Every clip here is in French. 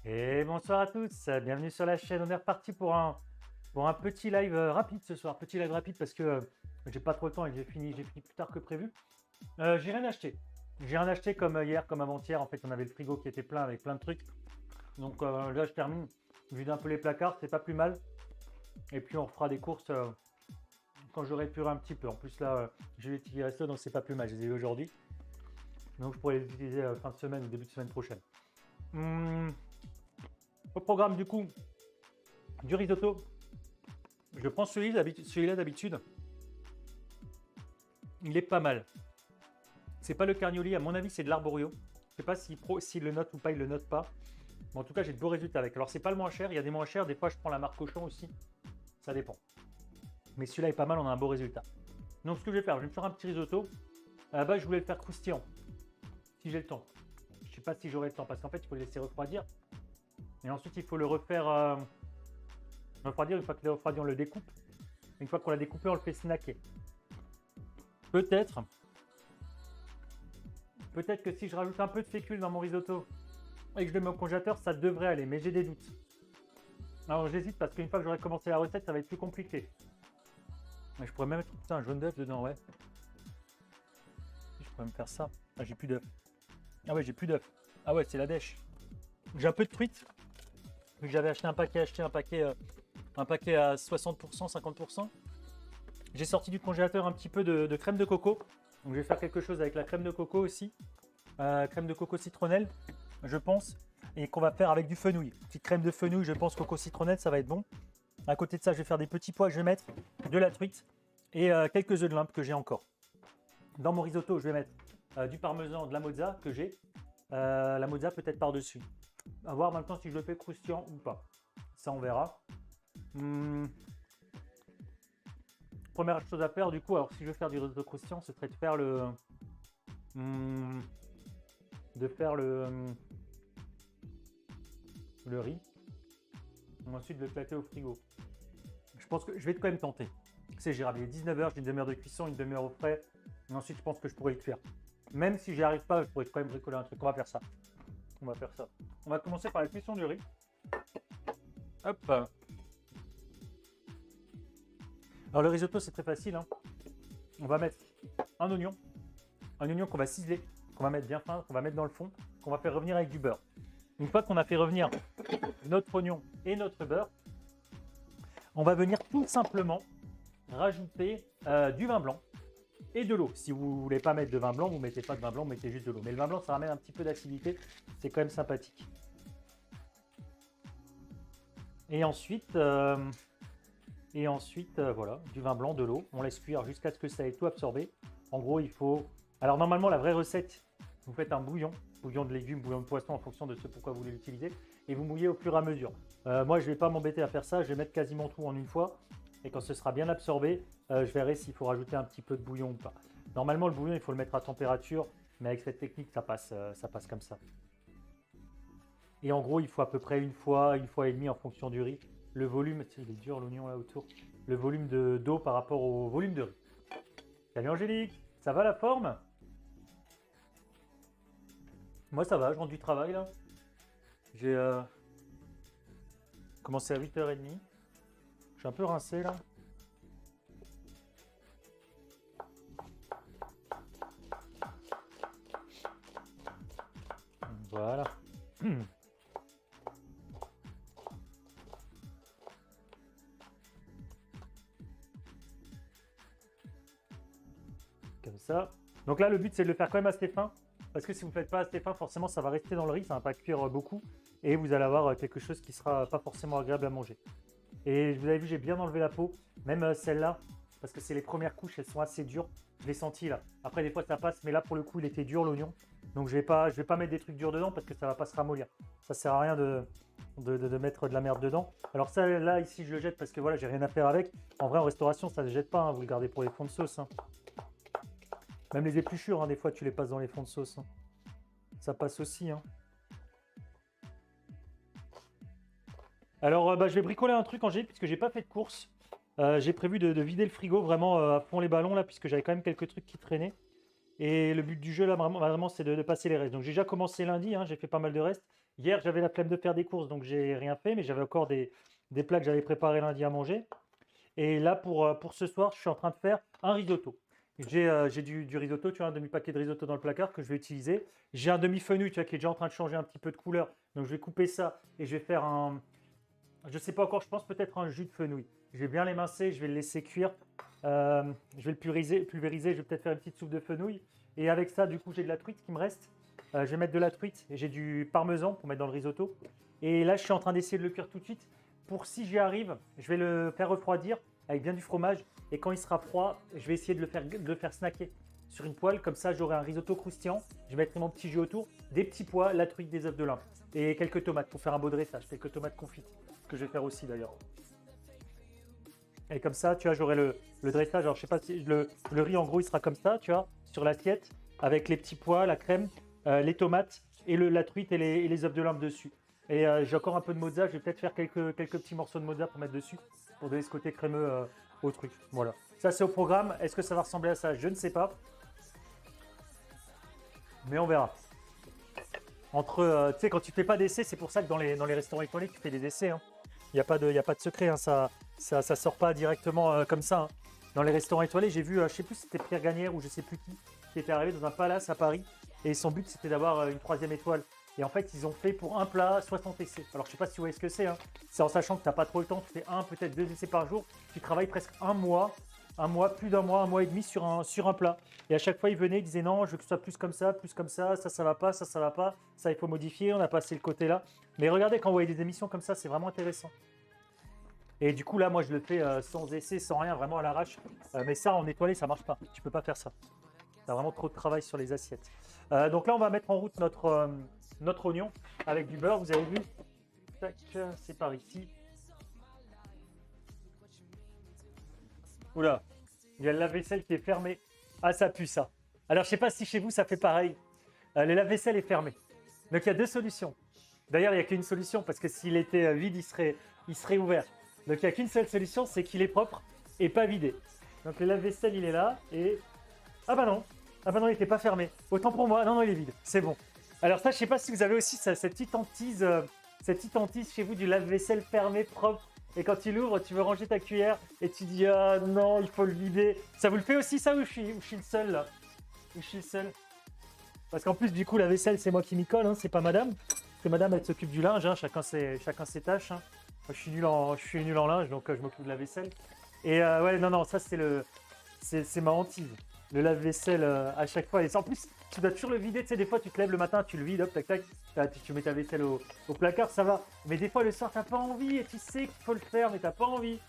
Et bonsoir à tous, bienvenue sur la chaîne. On est reparti pour un petit live rapide ce soir. Petit live rapide parce que j'ai pas trop le temps et que j'ai fini plus tard que prévu. J'ai rien acheté. J'ai rien acheté comme hier, comme avant-hier. En fait, on avait le frigo qui était plein avec plein de trucs. Donc là, je termine. Je vide un peu les placards, c'est pas plus mal. Et puis on refera des courses quand j'aurai épuré un petit peu. En plus là, j'ai les petits restos, donc c'est pas plus mal. Je les ai eu aujourd'hui. Donc je pourrais les utiliser fin de semaine ou début de semaine prochaine. Au programme du coup, du risotto. Je prends celui-là d'habitude. Il est pas mal. C'est pas le carnioli, à mon avis c'est de l'arborio. Je sais pas s'il le note ou pas, il le note pas. Mais en tout cas j'ai de beaux résultats avec. Alors c'est pas le moins cher, il y a des moins chers, des fois je prends la marque Cochon aussi. Ça dépend. Mais celui-là est pas mal, on a un beau résultat. Donc ce que je vais faire, je vais me faire un petit risotto. À la base je voulais le faire croustillant. Si j'ai le temps. Je sais pas si j'aurai le temps parce qu'en fait il faut le laisser refroidir. Et ensuite, il faut le refaire refroidir. Une fois qu'il est refroidi, on le découpe. Une fois qu'on l'a découpé, on le fait snacker. Peut-être que si je rajoute un peu de fécule dans mon risotto et que je le mets au congélateur, ça devrait aller, mais j'ai des doutes. Alors j'hésite parce qu'une fois que j'aurai commencé la recette, ça va être plus compliqué. Mais je pourrais même mettre un jaune d'œuf dedans, ouais. Je pourrais me faire ça. Ah, j'ai plus d'œuf. Ah ouais, j'ai plus d'œuf. Ah ouais, c'est la dèche. J'ai un peu de truite. J'avais acheté un paquet à 60%, 50%. J'ai sorti du congélateur un petit peu de crème de coco. Donc je vais faire quelque chose avec la crème de coco aussi. Crème de coco citronnelle, je pense. Et qu'on va faire avec du fenouil. Petite crème de fenouil, je pense, coco citronnelle, ça va être bon. À côté de ça, je vais faire des petits pois. Je vais mettre de la truite et quelques œufs de limpe que j'ai encore. Dans mon risotto, je vais mettre du parmesan, de la mozza que j'ai. La mozza peut-être par-dessus. À voir maintenant si je le fais croustillant ou pas. Ça, on verra. Première chose à faire, du coup, alors si je veux faire du risotto croustillant, ce serait de faire le riz. Ensuite, de le claquer au frigo. Je pense que je vais quand même tenter. C'est gérable. Il est 19h, j'ai une demi-heure de cuisson, une demi-heure au frais. Et ensuite, je pense que je pourrais le faire. Même si j'y arrive pas, je pourrais quand même bricoler un truc. On va faire ça. On va commencer par la cuisson du riz. Hop. Alors le risotto c'est très facile. On va mettre un oignon qu'on va ciseler, qu'on va mettre bien fin, qu'on va mettre dans le fond, qu'on va faire revenir avec du beurre. Une fois qu'on a fait revenir notre oignon et notre beurre, on va venir tout simplement rajouter du vin blanc. et de l'eau. Si vous voulez pas mettre de vin blanc, vous mettez pas de vin blanc, vous mettez juste de l'eau. Mais le vin blanc, ça ramène un petit peu d'acidité. C'est quand même sympathique. Et ensuite, voilà, du vin blanc, de l'eau. On laisse cuire jusqu'à ce que ça ait tout absorbé. En gros, il faut... Alors normalement, la vraie recette, vous faites un bouillon de légumes, bouillon de poisson en fonction de ce pourquoi vous voulez l'utiliser. Et vous mouillez au fur et à mesure. Moi, je ne vais pas m'embêter à faire ça. Je vais mettre quasiment tout en une fois. Et quand ce sera bien absorbé, je verrai s'il faut rajouter un petit peu de bouillon ou pas. Normalement, le bouillon, il faut le mettre à température. Mais avec cette technique, ça passe comme ça. Et en gros, il faut à peu près une fois et demie en fonction du riz. Le volume, il est dur l'oignon là autour. Le volume d'eau par rapport au volume de riz. Salut Angélique, ça va la forme? Moi ça va, je rentre du travail là. J'ai commencé à 8h30. Je suis un peu rincé là. Voilà. Comme ça. Donc là, le but, c'est de le faire quand même assez fin. Parce que si vous ne faites pas assez fin, forcément, ça va rester dans le riz, ça ne va pas cuire beaucoup. Et vous allez avoir quelque chose qui ne sera pas forcément agréable à manger. Et vous avez vu, j'ai bien enlevé la peau. Même celle-là, parce que c'est les premières couches, elles sont assez dures. Je l'ai senti là. Après, des fois, ça passe. Mais là, pour le coup, il était dur, l'oignon. Donc, je vais pas mettre des trucs durs dedans parce que ça ne va pas se ramollir. Ça ne sert à rien de mettre de la merde dedans. Alors ça, là, ici, je le jette parce que voilà, j'ai rien à faire avec. En vrai, en restauration, ça ne se jette pas. Hein. Vous le gardez pour les fonds de sauce. Hein. Même les épluchures, hein, des fois, tu les passes dans les fonds de sauce. Hein. Ça passe aussi. Hein. Alors, je vais bricoler un truc, Angélique, puisque j'ai pas fait de course. J'ai prévu de vider le frigo vraiment à fond les ballons, là, puisque j'avais quand même quelques trucs qui traînaient. Et le but du jeu, là, vraiment c'est de passer les restes. Donc, j'ai déjà commencé lundi, hein, j'ai fait pas mal de restes. Hier, j'avais la flemme de faire des courses, donc j'ai rien fait, mais j'avais encore des plats que j'avais préparés lundi à manger. Et là, pour ce soir, je suis en train de faire un risotto. J'ai du risotto, tu vois, un demi-paquet de risotto dans le placard que je vais utiliser. J'ai un demi-fenouil, tu vois, qui est déjà en train de changer un petit peu de couleur. Donc, je vais couper ça et je vais faire un... Je ne sais pas encore, je pense peut-être un jus de fenouil. Je vais bien l'émincer, je vais le laisser cuire. Je vais le pulvériser, je vais peut-être faire une petite soupe de fenouil. Et avec ça, du coup, j'ai de la truite qui me reste. Je vais mettre de la truite et j'ai du parmesan pour mettre dans le risotto. Et là, je suis en train d'essayer de le cuire tout de suite. Pour si j'y arrive, je vais le faire refroidir avec bien du fromage. Et quand il sera froid, je vais essayer de le faire snacker sur une poêle. Comme ça, j'aurai un risotto croustillant. Je mettrai mon petit jus autour, des petits pois, la truite, des œufs de lin. Et quelques tomates pour faire un beau dressage. Quelques tomates confites que je vais faire aussi d'ailleurs. Et comme ça, tu vois, j'aurai le dressage. Alors, je sais pas si le riz, en gros, il sera comme ça, tu vois, sur l'assiette, avec les petits pois, la crème, les tomates et la truite et les œufs de lin dessus. Et j'ai encore un peu de mozza. Je vais peut-être faire quelques petits morceaux de mozza pour mettre dessus, pour donner ce côté crémeux au truc. Voilà. Ça, c'est au programme. Est-ce que ça va ressembler à ça? Je ne sais pas. Mais on verra. Tu sais, quand tu fais pas d'essai, c'est pour ça que dans les restaurants étoilés, tu fais des essais. Hein. Il n'y a pas de secret, hein. Ça sort pas directement comme ça. Hein. Dans les restaurants étoilés, j'ai vu, je sais plus si c'était Pierre Gagnère ou je sais plus qui était arrivé dans un palace à Paris. Et son but, c'était d'avoir une 3e étoile. Et en fait, ils ont fait pour un plat 60 essais. Alors, je sais pas si vous voyez ce que c'est. Hein. C'est en sachant que tu n'as pas trop le temps. Tu fais peut-être 2 essais par jour. Tu travailles presque un mois, plus d'un mois, un mois et demi sur un plat. Et à chaque fois, ils venaient, ils disaient non, je veux que ce soit plus comme ça, ça va pas, ça va pas, ça il faut modifier, on a passé le côté là. Mais regardez, quand vous voyez des émissions comme ça, c'est vraiment intéressant. Et du coup, là, moi, je le fais sans essai, sans rien, vraiment à l'arrache. Mais ça, en étoilé, ça marche pas. Tu peux pas faire ça. T'as vraiment trop de travail sur les assiettes. Donc là, on va mettre en route notre oignon avec du beurre, vous avez vu. Tac, c'est par ici. Oula, il y a le lave-vaisselle qui est fermé. Ah, ça pue ça. Alors, je sais pas si chez vous, ça fait pareil. Le lave-vaisselle est fermé. Donc, il y a 2 solutions. D'ailleurs, il n'y a qu'une solution parce que s'il était vide, il serait ouvert. Donc, il n'y a qu'une seule solution, c'est qu'il est propre et pas vidé. Donc, le lave-vaisselle, il est là et... Ah bah non, il n'était pas fermé. Autant pour moi, non, il est vide. C'est bon. Alors ça, je sais pas si vous avez aussi cette petite hantise chez vous du lave-vaisselle fermé, propre. Et quand tu l'ouvres, tu veux ranger ta cuillère et tu dis ah non, il faut le vider. Ça vous le fait aussi ça ou je suis le seul là? Ou je suis le seul? Parce qu'en plus du coup la vaisselle c'est moi qui m'y colle, hein, c'est pas madame. Parce que madame elle s'occupe du linge, hein, chacun ses tâches. Hein. Moi, je suis nul en linge donc je m'occupe de la vaisselle. Et ouais non ça c'est ma hantise. Le lave-vaisselle à chaque fois. Et en plus, tu dois toujours le vider. Tu sais, des fois, tu te lèves le matin, tu le vides, hop, tac, tac. Tu mets ta vaisselle au placard, ça va. Mais des fois, le soir, t'as pas envie et tu sais qu'il faut le faire, mais t'as pas envie.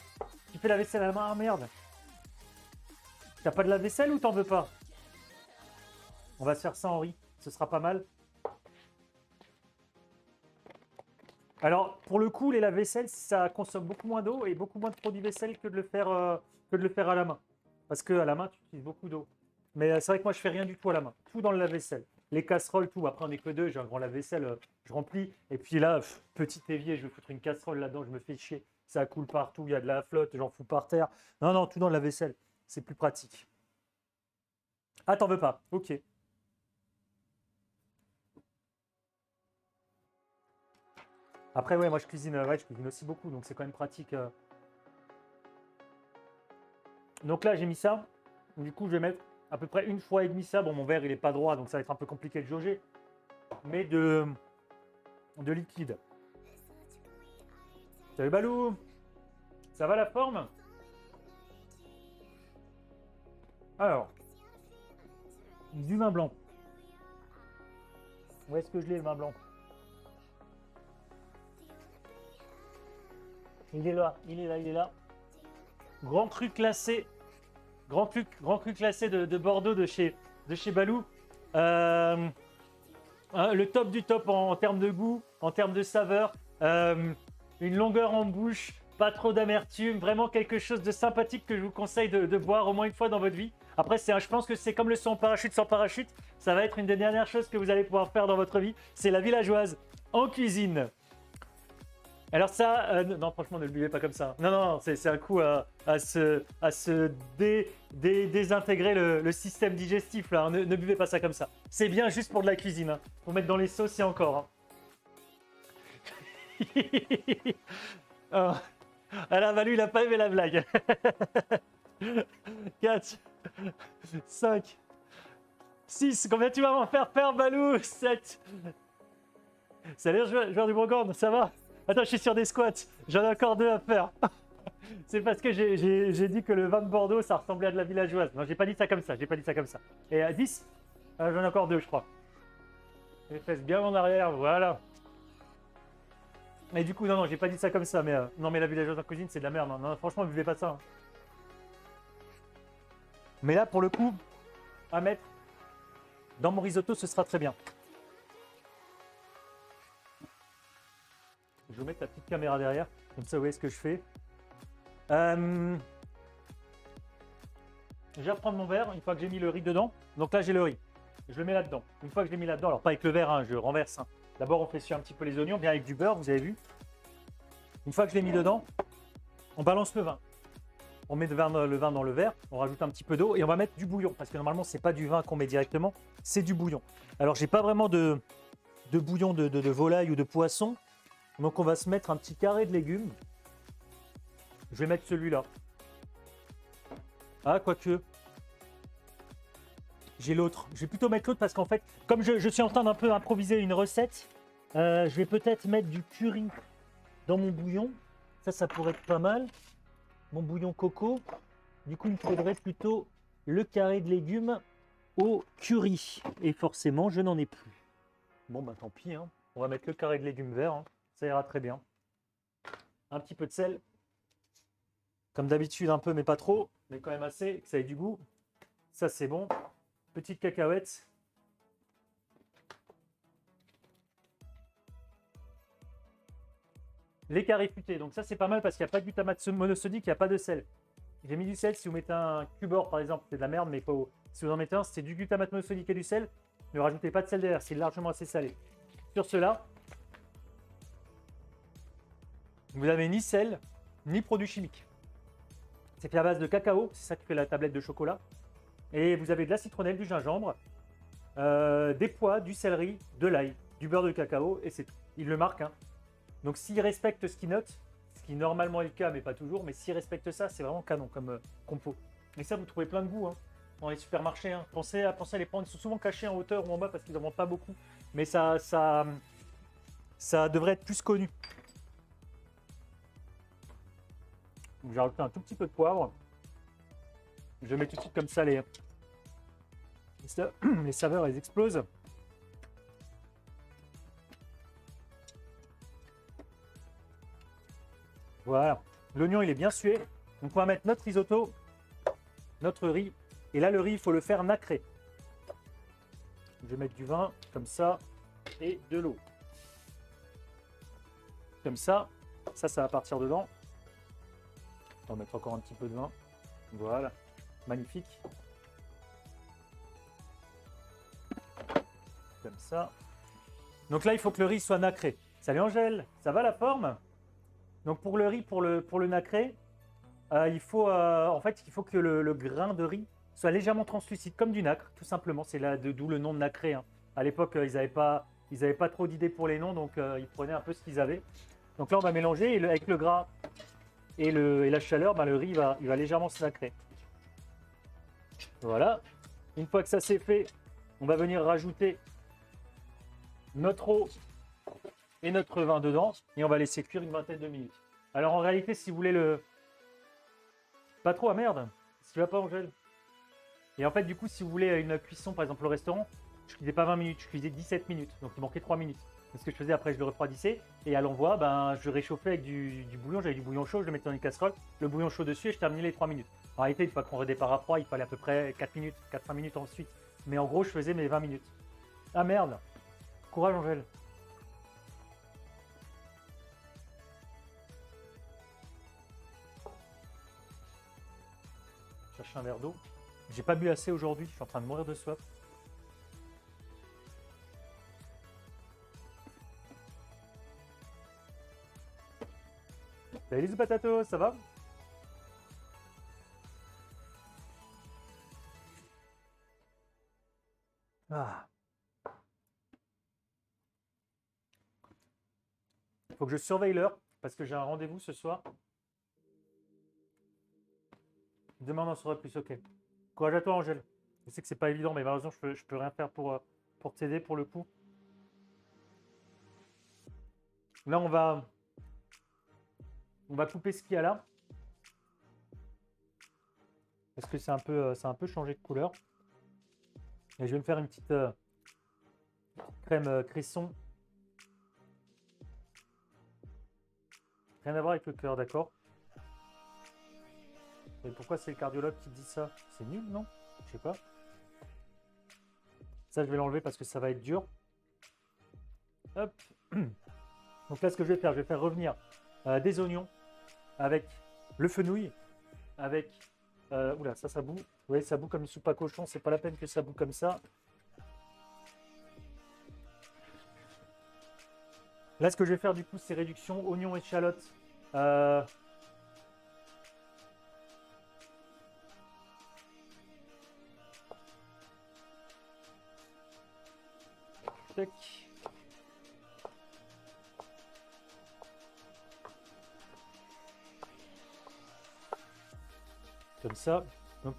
Tu fais la vaisselle à la main, ah merde. T'as pas de lave-vaisselle ou t'en veux pas? On va se faire ça, Henri. Ce sera pas mal. Alors, pour le coup, les lave-vaisselle, ça consomme beaucoup moins d'eau et beaucoup moins de produits vaisselle que de le faire à la main. Parce qu'à la main, tu utilises beaucoup d'eau. Mais c'est vrai que moi, je fais rien du tout à la main. Tout dans le lave-vaisselle. Les casseroles, tout. Après, on n'est que deux. J'ai un grand lave-vaisselle, je remplis. Et puis là, petit évier, je vais foutre une casserole là-dedans, je me fais chier. Ça coule partout, il y a de la flotte, j'en fous par terre. Non, non, tout dans le lave-vaisselle. C'est plus pratique. Ah, t'en veux pas? Ok. Après, ouais, moi, je cuisine aussi beaucoup, donc c'est quand même pratique. Donc là, j'ai mis ça. Du coup, je vais mettre à peu près une fois et demi ça. Bon, mon verre, il n'est pas droit, donc ça va être un peu compliqué de jauger. Mais de liquide. Salut Balou! Ça va la forme? Alors, du vin blanc. Où est-ce que je l'ai, le vin blanc? Il est là, il est là, il est là. Grand cru classé. Grand cru classé de Bordeaux de chez Balou. Le top du top en termes de goût, en termes de saveur. Une longueur en bouche, pas trop d'amertume. Vraiment quelque chose de sympathique que je vous conseille de boire au moins une fois dans votre vie. Après, je pense que c'est comme le saut en parachute sans parachute. Ça va être une des dernières choses que vous allez pouvoir faire dans votre vie. C'est la villageoise en cuisine. Alors ça, non franchement ne le buvez pas comme ça. Non, non, c'est un coup à se désintégrer le système digestif là. Ne buvez pas ça comme ça. C'est bien juste pour de la cuisine. Hein. Faut mettre dans les sauces et encore. Hein. Oh. Alors Valu il a pas aimé la blague. 4, 5, 6, combien tu vas m'en faire faire Balou? 7. Salut joueur du Bourgogne, ça va? Attends, je suis sur des squats. J'en ai encore 2 à faire. C'est parce que j'ai dit que le vin de Bordeaux, ça ressemblait à de la villageoise. Non, j'ai pas dit ça comme ça. J'ai pas dit ça comme ça. Et à 10, j'en ai encore 2, je crois. Les fesses bien en arrière, voilà. Et du coup, non, j'ai pas dit ça comme ça. Mais non, mais la villageoise en cuisine, c'est de la merde. Non, non, franchement, buvez pas ça. Hein. Mais là, pour le coup, à mettre dans mon risotto, ce sera très bien. Je vais vous mettre la petite caméra derrière, comme ça vous voyez ce que je fais. Je vais reprendre mon verre une fois que j'ai mis le riz dedans. Donc là j'ai le riz. Je le mets là-dedans. Une fois que je l'ai mis là-dedans, alors pas avec le verre, hein, je renverse. Hein. D'abord on fait suer un petit peu les oignons, bien avec du beurre, vous avez vu. Une fois que je l'ai mis dedans, on balance le vin. On met le vin dans le verre, on rajoute un petit peu d'eau et on va mettre du bouillon. Parce que normalement c'est pas du vin qu'on met directement, c'est du bouillon. Alors j'ai pas vraiment de bouillon de volaille ou de poisson. Donc on va se mettre un petit carré de légumes. Je vais mettre celui-là. Ah, quoique. J'ai l'autre. Je vais plutôt mettre l'autre parce qu'en fait, comme je suis en train d'un peu improviser une recette, je vais peut-être mettre du curry dans mon bouillon. Ça pourrait être pas mal. Mon bouillon coco. Du coup, il me faudrait plutôt le carré de légumes au curry. Et forcément, je n'en ai plus. Bon, bah tant pis. Hein. On va mettre le carré de légumes verts. Hein. Ça ira très bien. Un petit peu de sel. Comme d'habitude, un peu, mais pas trop. Mais quand même assez, que ça ait du goût. Ça, c'est bon. Petite cacahuète. Les carrés futés. Donc ça, c'est pas mal parce qu'il n'y a pas de glutamate monosodique, il n'y a pas de sel. J'ai mis du sel. Si vous mettez un cubord, par exemple, c'est de la merde, mais faut, si vous en mettez un, c'est du glutamate monosodique et du sel. Ne rajoutez pas de sel derrière, c'est largement assez salé. Sur cela, vous n'avez ni sel, ni produits chimiques. C'est fait à base de cacao, c'est ça qui fait la tablette de chocolat. Et vous avez de la citronnelle, du gingembre, des pois, du céleri, de l'ail, du beurre de cacao, et c'est tout. Il le marque. Hein. Donc s'il respecte ce qu'il note, ce qui normalement est le cas, mais pas toujours, mais s'il respecte ça, c'est vraiment canon comme compo. Et ça, vous trouvez plein de goût hein, dans les supermarchés. Hein. Pensez à les prendre, ils sont souvent cachés en hauteur ou en bas parce qu'ils n'en vendent pas beaucoup. Mais ça devrait être plus connu. J'ai rajouté un tout petit peu de poivre. Je mets tout de suite comme ça les Les saveurs, elles explosent. Voilà. L'oignon, il est bien sué. Donc, on va mettre notre risotto, notre riz. Et là, le riz, il faut le faire nacré. Je vais mettre du vin, comme ça, et de l'eau. Comme ça. Ça va partir dedans. On va mettre encore un petit peu de vin. Voilà. Magnifique. Comme ça. Donc là, il faut que le riz soit nacré. Salut Angèle, ça va la forme? Donc pour le riz, pour le nacré, il faut que le grain de riz soit légèrement translucide, comme du nacre, tout simplement. C'est là d'où le nom de nacré. Hein. À l'époque, ils n'avaient pas trop d'idées pour les noms, donc ils prenaient un peu ce qu'ils avaient. Donc là, on va mélanger et avec le gras et la chaleur, le riz il va légèrement se nacrer. Voilà. Une fois que ça c'est fait, on va venir rajouter notre eau et notre vin dedans et on va laisser cuire une vingtaine de minutes. Alors en réalité, si vous voulez le... Pas trop, ah merde, ce qui va pas Angèle. Et en fait, du coup, si vous voulez une cuisson, par exemple au restaurant, je cuisais pas 20 minutes, je cuisais 17 minutes. Donc il manquait 3 minutes. Donc, ce que je faisais après, je le refroidissais et à l'envoi, je réchauffais avec du bouillon. J'avais du bouillon chaud, je le mettais dans une casserole, le bouillon chaud dessus et je terminais les 3 minutes. En réalité, une fois qu'on redépart à froid, il fallait à peu près 4 minutes, 4-5 minutes ensuite. Mais en gros, je faisais mes 20 minutes. Ah merde. Courage Angèle. Je cherche un verre d'eau. J'ai pas bu assez aujourd'hui, je suis en train de mourir de soif. Salut les patatos, ça va? Ah. Il faut que je surveille l'heure parce que j'ai un rendez-vous ce soir. Demain on en saura plus, ok. Courage à toi Angèle. Je sais que c'est pas évident, mais malheureusement je peux rien faire pour t'aider pour le coup. Là on va couper ce qu'il y a là. Parce que c'est un peu changé de couleur. Et je vais me faire une petite crème cresson. Rien à voir avec le cœur, d'accord? Et pourquoi c'est le cardiologue qui dit ça? C'est nul, non? Je sais pas. Ça, je vais l'enlever parce que ça va être dur. Hop. Donc là, ce que je vais faire revenir des oignons avec le fenouil, avec... oula, ça boue. Vous voyez, ça boue comme une soupe à cochon. C'est pas la peine que ça boue comme ça. Là, ce que je vais faire, du coup, c'est réduction oignons, échalotes. Tac. Comme ça. Donc,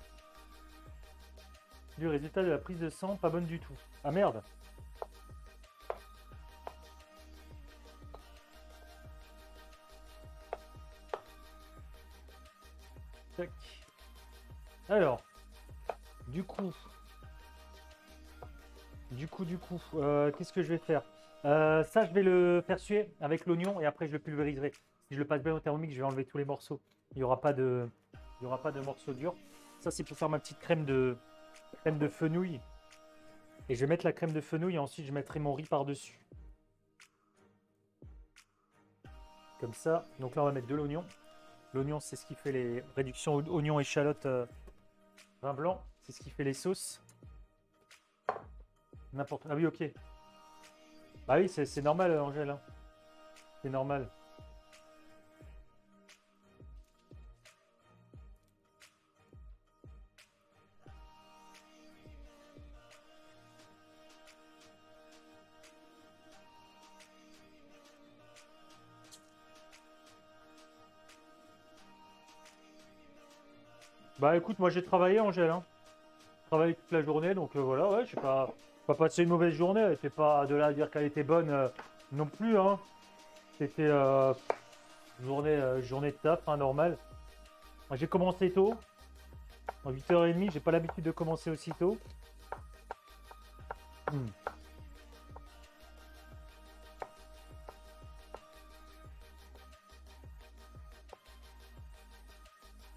le résultat de la prise de sang, pas bonne du tout. Ah merde. Tac. Alors, du coup, qu'est-ce que je vais faire? Ça, je vais le faire suer avec l'oignon et après je le pulvériserai. Si je le passe bien au thermomix, je vais enlever tous les morceaux. Il n'y aura pas de morceaux durs. Ça, c'est pour faire ma petite crème de fenouil. Et je vais mettre la crème de fenouil et ensuite je mettrai mon riz par-dessus. Comme ça. Donc là, on va mettre de l'oignon. L'oignon, c'est ce qui fait les réductions oignons, échalotes, vin blanc. C'est ce qui fait les sauces. N'importe. Ah oui, ok. Bah oui, c'est normal, Angèle. Hein. C'est normal. Bah écoute, moi j'ai travaillé, Angèle. Hein. J'ai travaillé toute la journée, donc voilà, ouais, j'ai pas passé une mauvaise journée. Elle était pas de là à dire qu'elle était bonne non plus. Hein. C'était journée de taf, hein, normal. J'ai commencé tôt, à 8h30, j'ai pas l'habitude de commencer aussi tôt. Hmm.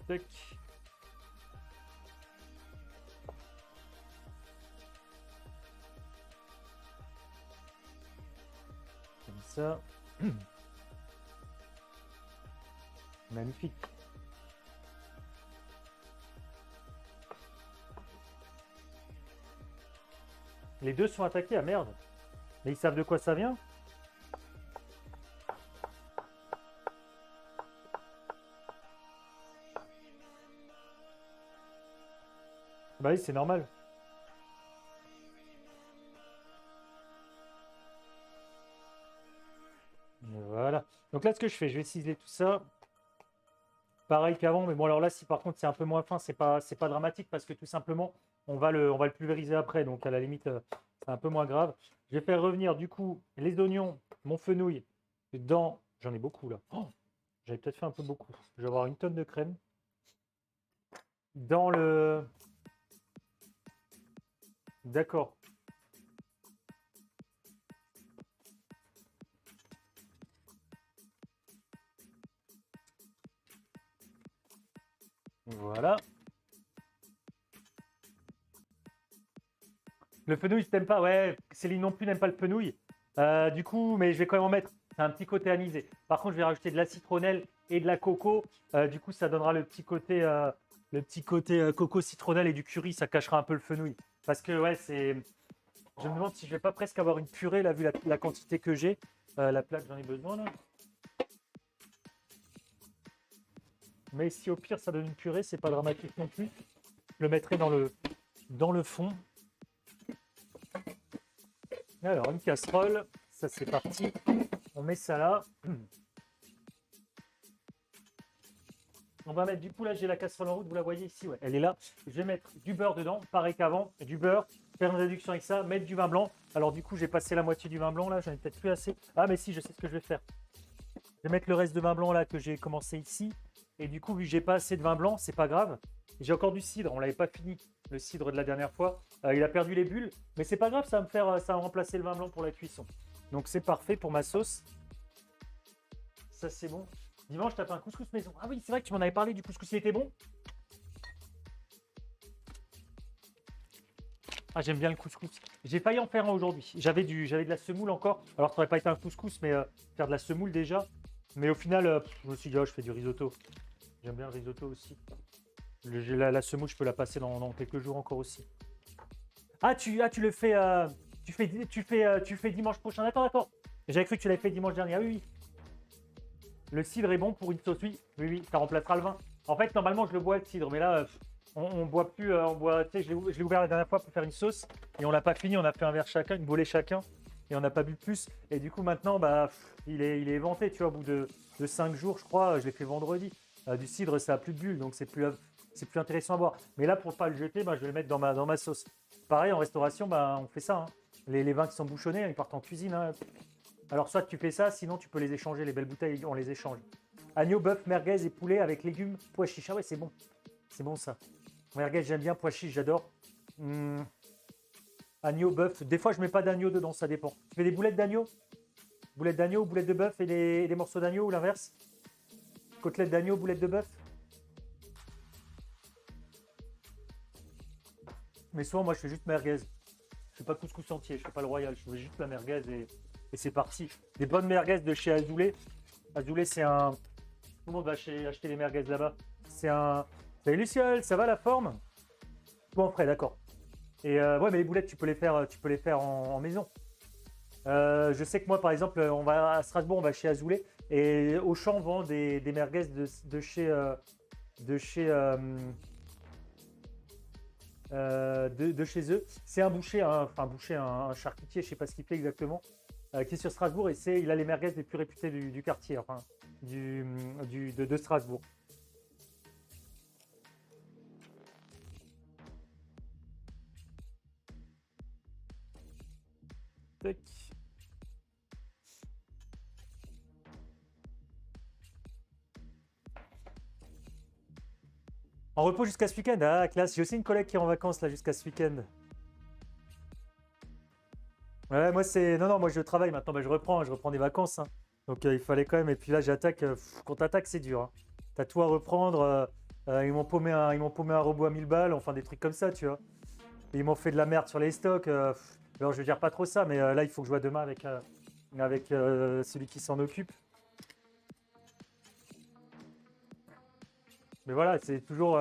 Tac. Comme ça. Magnifique. Les deux sont attaqués, ah merde. Mais ils savent de quoi ça vient? Bah oui, c'est normal. Voilà. Donc là, ce que je fais, je vais ciseler tout ça. Pareil qu'avant, mais bon, alors là, si par contre c'est un peu moins fin, c'est pas dramatique parce que tout simplement, on va le pulvériser après. Donc à la limite, c'est un peu moins grave. Je vais faire revenir du coup les oignons, mon fenouil dans. J'en ai beaucoup là. Oh, j'avais peut-être fait un peu beaucoup. Je vais avoir une tonne de crème. Dans le. D'accord. Voilà. Le fenouil, je t'aime pas. Ouais, Céline non plus n'aime pas le fenouil. Du coup, mais je vais quand même en mettre. C'est un petit côté anisé. Par contre, je vais rajouter de la citronnelle et de la coco. Du coup, ça donnera le petit côté coco citronnelle et du curry. Ça cachera un peu le fenouil. Parce que ouais, c'est. Je me demande si je vais pas presque avoir une purée là, vu la quantité que j'ai. La plaque, j'en ai besoin là. Mais si au pire ça donne une purée, c'est pas dramatique non plus. Je le mettrai dans le fond. Alors, une casserole, ça c'est parti. On met ça là. On va mettre, du coup là j'ai la casserole en route, vous la voyez ici, ouais, elle est là. Je vais mettre du beurre dedans, pareil qu'avant, du beurre, faire une réduction avec ça, mettre du vin blanc. Alors du coup j'ai passé la moitié du vin blanc là, j'en ai peut-être plus assez. Ah mais si, je sais ce que je vais faire. Je vais mettre le reste de vin blanc là que j'ai commencé ici. Et du coup, vu que j'ai pas assez de vin blanc, c'est pas grave. J'ai encore du cidre, on l'avait pas fini, le cidre de la dernière fois. Il a perdu les bulles, mais c'est pas grave, ça va me remplacer le vin blanc pour la cuisson. Donc c'est parfait pour ma sauce. Ça c'est bon. Dimanche, t'as fait un couscous maison. Ah oui, c'est vrai que tu m'en avais parlé du couscous, il était bon. Ah, j'aime bien le couscous. J'ai failli en faire un aujourd'hui. J'avais de la semoule encore. Alors, ça n'aurait pas été un couscous, mais faire de la semoule déjà. Mais au final, je me suis dit, oh, je fais du risotto. J'aime bien le risotto aussi. La semoule, je peux la passer dans quelques jours encore aussi. Tu le fais, tu fais dimanche prochain. D'accord, d'accord. J'avais cru que tu l'avais fait dimanche dernier. Ah oui, oui. Le cidre est bon pour une sauce, oui. Oui, oui, ça remplacera le vin. En fait, normalement, je le bois le cidre, mais là, on boit plus. On boit, tu sais, je l'ai ouvert la dernière fois pour faire une sauce et on l'a pas fini. On a fait un verre chacun, une bolée chacun et on n'a pas bu plus. Et du coup, maintenant, bah, il est éventé, tu vois, au bout de 5 jours, je crois. Je l'ai fait vendredi. Du cidre, ça a plus de bulles, donc c'est plus intéressant à boire. Mais là, pour pas le jeter, bah, je vais le mettre dans ma sauce. Pareil, en restauration, bah, on fait ça, hein. Les vins qui sont bouchonnés, ils partent en cuisine, hein. Alors, soit tu fais ça, sinon tu peux les échanger, les belles bouteilles, on les échange. Agneau, bœuf, merguez et poulet avec légumes, pois chiches. Ah ouais, c'est bon. C'est bon ça. Merguez, j'aime bien. Pois chiches, j'adore. Agneau, bœuf. Des fois, je mets pas d'agneau dedans, ça dépend. Tu fais des boulettes d'agneau? Boulettes d'agneau, boulettes de bœuf et des morceaux d'agneau ou l'inverse? Côtelettes d'agneau, boulettes de bœuf? Mais souvent, moi, je fais juste merguez. Je fais pas couscous entier, je fais pas le royal, je fais juste la merguez et c'est parti. Des bonnes merguez de chez Azoulay. Azoulay, c'est un. Tout le monde va acheter les merguez là-bas. C'est un. Salut Luciole, ça va la forme? Bon, frais, d'accord. Et ouais, mais les boulettes, tu peux les faire en maison. Je sais que moi, par exemple, on va à Strasbourg, on va chez Azoulay et Auchan vend des merguez de chez eux. C'est un boucher, enfin un boucher, un charcutier, je ne sais pas ce qu'il fait exactement, qui est sur Strasbourg et il a les merguez les plus réputées du quartier, enfin de Strasbourg. Tac. En repos jusqu'à ce week-end. Ah, classe. J'ai aussi une collègue qui est en vacances là jusqu'à ce week-end. Ouais, moi c'est. Non, non, moi je travaille maintenant, bah, je reprends des vacances, hein. Donc il fallait quand même. Et puis là j'attaque. Quand t'attaques, c'est dur, hein. T'as tout à reprendre. Ils m'ont paumé un robot à 1000 balles, enfin des trucs comme ça, tu vois. Et ils m'ont fait de la merde sur les stocks. Alors je gère pas trop ça, mais là il faut que je vois demain avec celui qui s'en occupe. Mais voilà, c'est toujours.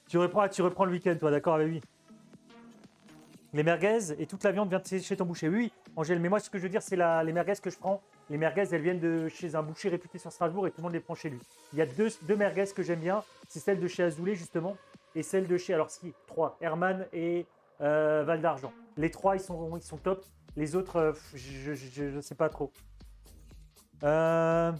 Tu reprends le week-end, toi, d'accord avec lui. Les merguez et toute la viande vient de chez ton boucher. Oui, oui, Angèle, mais moi ce que je veux dire, c'est les merguez que je prends. Les merguez, elles viennent de chez un boucher réputé sur Strasbourg et tout le monde les prend chez lui. Il y a deux merguez que j'aime bien. C'est celle de chez Azoulay, justement, et celle de chez. Alors, si, trois. Herman et Val d'Argent. Les trois, ils sont top. Les autres, je sais pas trop. Euh,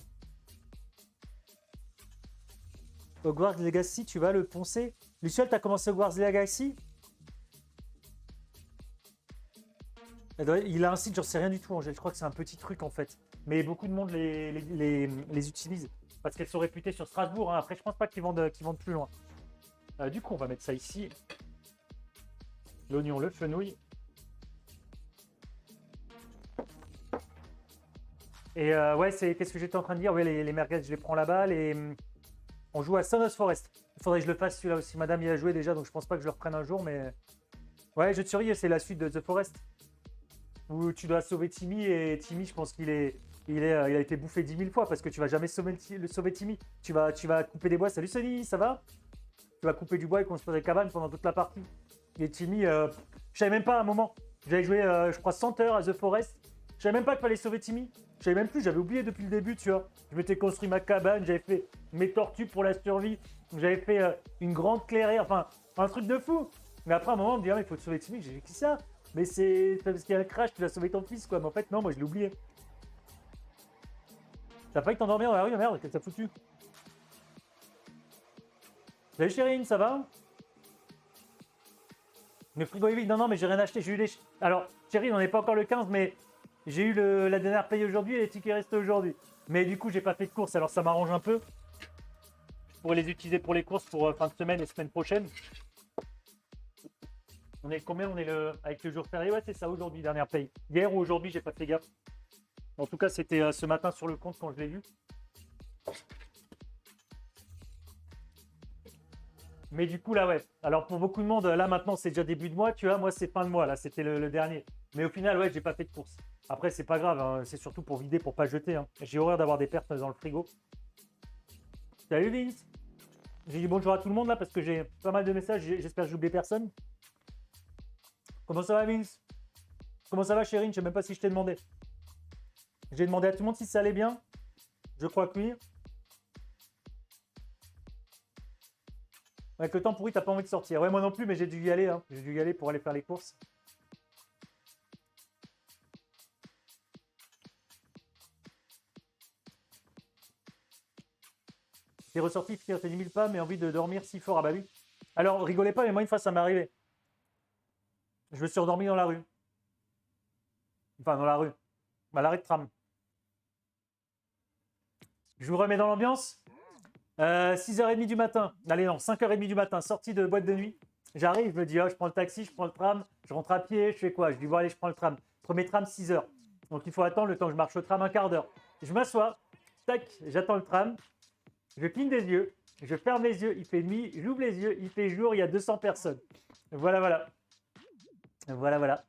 Hogwarts Legacy, tu vas le poncer. Luciole, t'as commencé Hogwarts Legacy? Il a un site, j'en sais rien du tout, Angèle. Je crois que c'est un petit truc en fait. Mais beaucoup de monde les utilise parce qu'elles sont réputées sur Strasbourg, hein. Après, je pense pas qu'ils vendent plus loin. Du coup, on va mettre ça ici. L'oignon, le fenouil. Et ouais, qu'est-ce que j'étais en train de dire? Ouais, les merguez, je les prends là-bas. On joue à Son of Forest. Il faudrait que je le fasse celui-là aussi. Madame y a joué déjà, donc je pense pas que je le reprenne un jour. Mais ouais, je te surveille, c'est la suite de The Forest. Où tu dois sauver Timmy et Timmy, je pense il a été bouffé 10 000 fois parce que tu vas jamais sauver Timmy. Tu vas couper des bois. Salut Sonny, ça va? Tu vas couper du bois et construire des cabanes pendant toute la partie. Et Timmy, je savais même pas à un moment. J'avais joué, je crois, 100 heures à The Forest. Je savais même pas qu'il fallait sauver Timmy. Je savais même plus, j'avais oublié depuis le début, tu vois. Je m'étais construit ma cabane, j'avais fait mes tortues pour la survie. J'avais fait une grande clairière, enfin, un truc de fou. Mais après, à un moment, on me dit, ah, mais il faut sauver Timmy. J'ai dit, qui ça? Mais c'est parce qu'il y a un crash, tu vas sauver ton fils, quoi. Mais en fait, non, moi, je l'ai oublié. T'as failli t'endormir dans la rue, merde, qu'est-ce que t'as foutu? Salut Chérine, ça va? Le frigo est vide. Non, non, mais j'ai rien acheté. J'ai eu les. Alors, Chérine, on n'est pas encore le 15, mais j'ai eu la dernière paye aujourd'hui et les tickets restés aujourd'hui. Mais du coup, j'ai pas fait de courses, alors ça m'arrange un peu. Je pourrais les utiliser pour les courses pour fin de semaine et semaine prochaine. On est combien? On est avec le jour férié? Ouais, c'est ça, aujourd'hui, dernière paye. Hier ou aujourd'hui, j'ai pas fait gaffe. En tout cas, c'était ce matin sur le compte quand je l'ai vu. Mais du coup, là, ouais. Alors, pour beaucoup de monde, là, maintenant, c'est déjà début de mois, tu vois. Moi, c'est fin de mois, là, c'était le dernier. Mais au final, ouais, j'ai pas fait de course. Après, c'est pas grave, hein. C'est surtout pour vider, pour pas jeter, hein. J'ai horreur d'avoir des pertes dans le frigo. Salut Vince. J'ai dit bonjour à tout le monde là parce que j'ai pas mal de messages. J'espère que j'oublie personne. Comment ça va, Vince? Comment ça va, Chérine? Je sais même pas si je t'ai demandé. J'ai demandé à tout le monde si ça allait bien. Je crois que oui. Avec le temps pourri, t'as pas envie de sortir. Ouais, moi non plus, mais j'ai dû y aller, hein. J'ai dû y aller pour aller faire les courses. T'es ressorti, finir tes 10 000 pas, mais envie de dormir si fort. Ah bah oui. Alors, rigolez pas, mais moi, une fois, ça m'est arrivé. Je me suis endormi dans la rue. Enfin, dans la rue. À l'arrêt de tram. Je vous remets dans l'ambiance. 6h30 du matin. Allez, non, 5h30 du matin, sortie de boîte de nuit. J'arrive, je me dis, oh, je prends le taxi, je prends le tram, je rentre à pied, je fais quoi? Je dis, bon, allez, je prends le tram. Premier tram, 6h. Donc, il faut attendre le temps que je marche au tram un quart d'heure. Je m'assois, tac, j'attends le tram, je cligne des yeux, je ferme les yeux, il fait nuit, j'ouvre les yeux, il fait jour, il y a 200 personnes. Voilà, voilà. Voilà, voilà.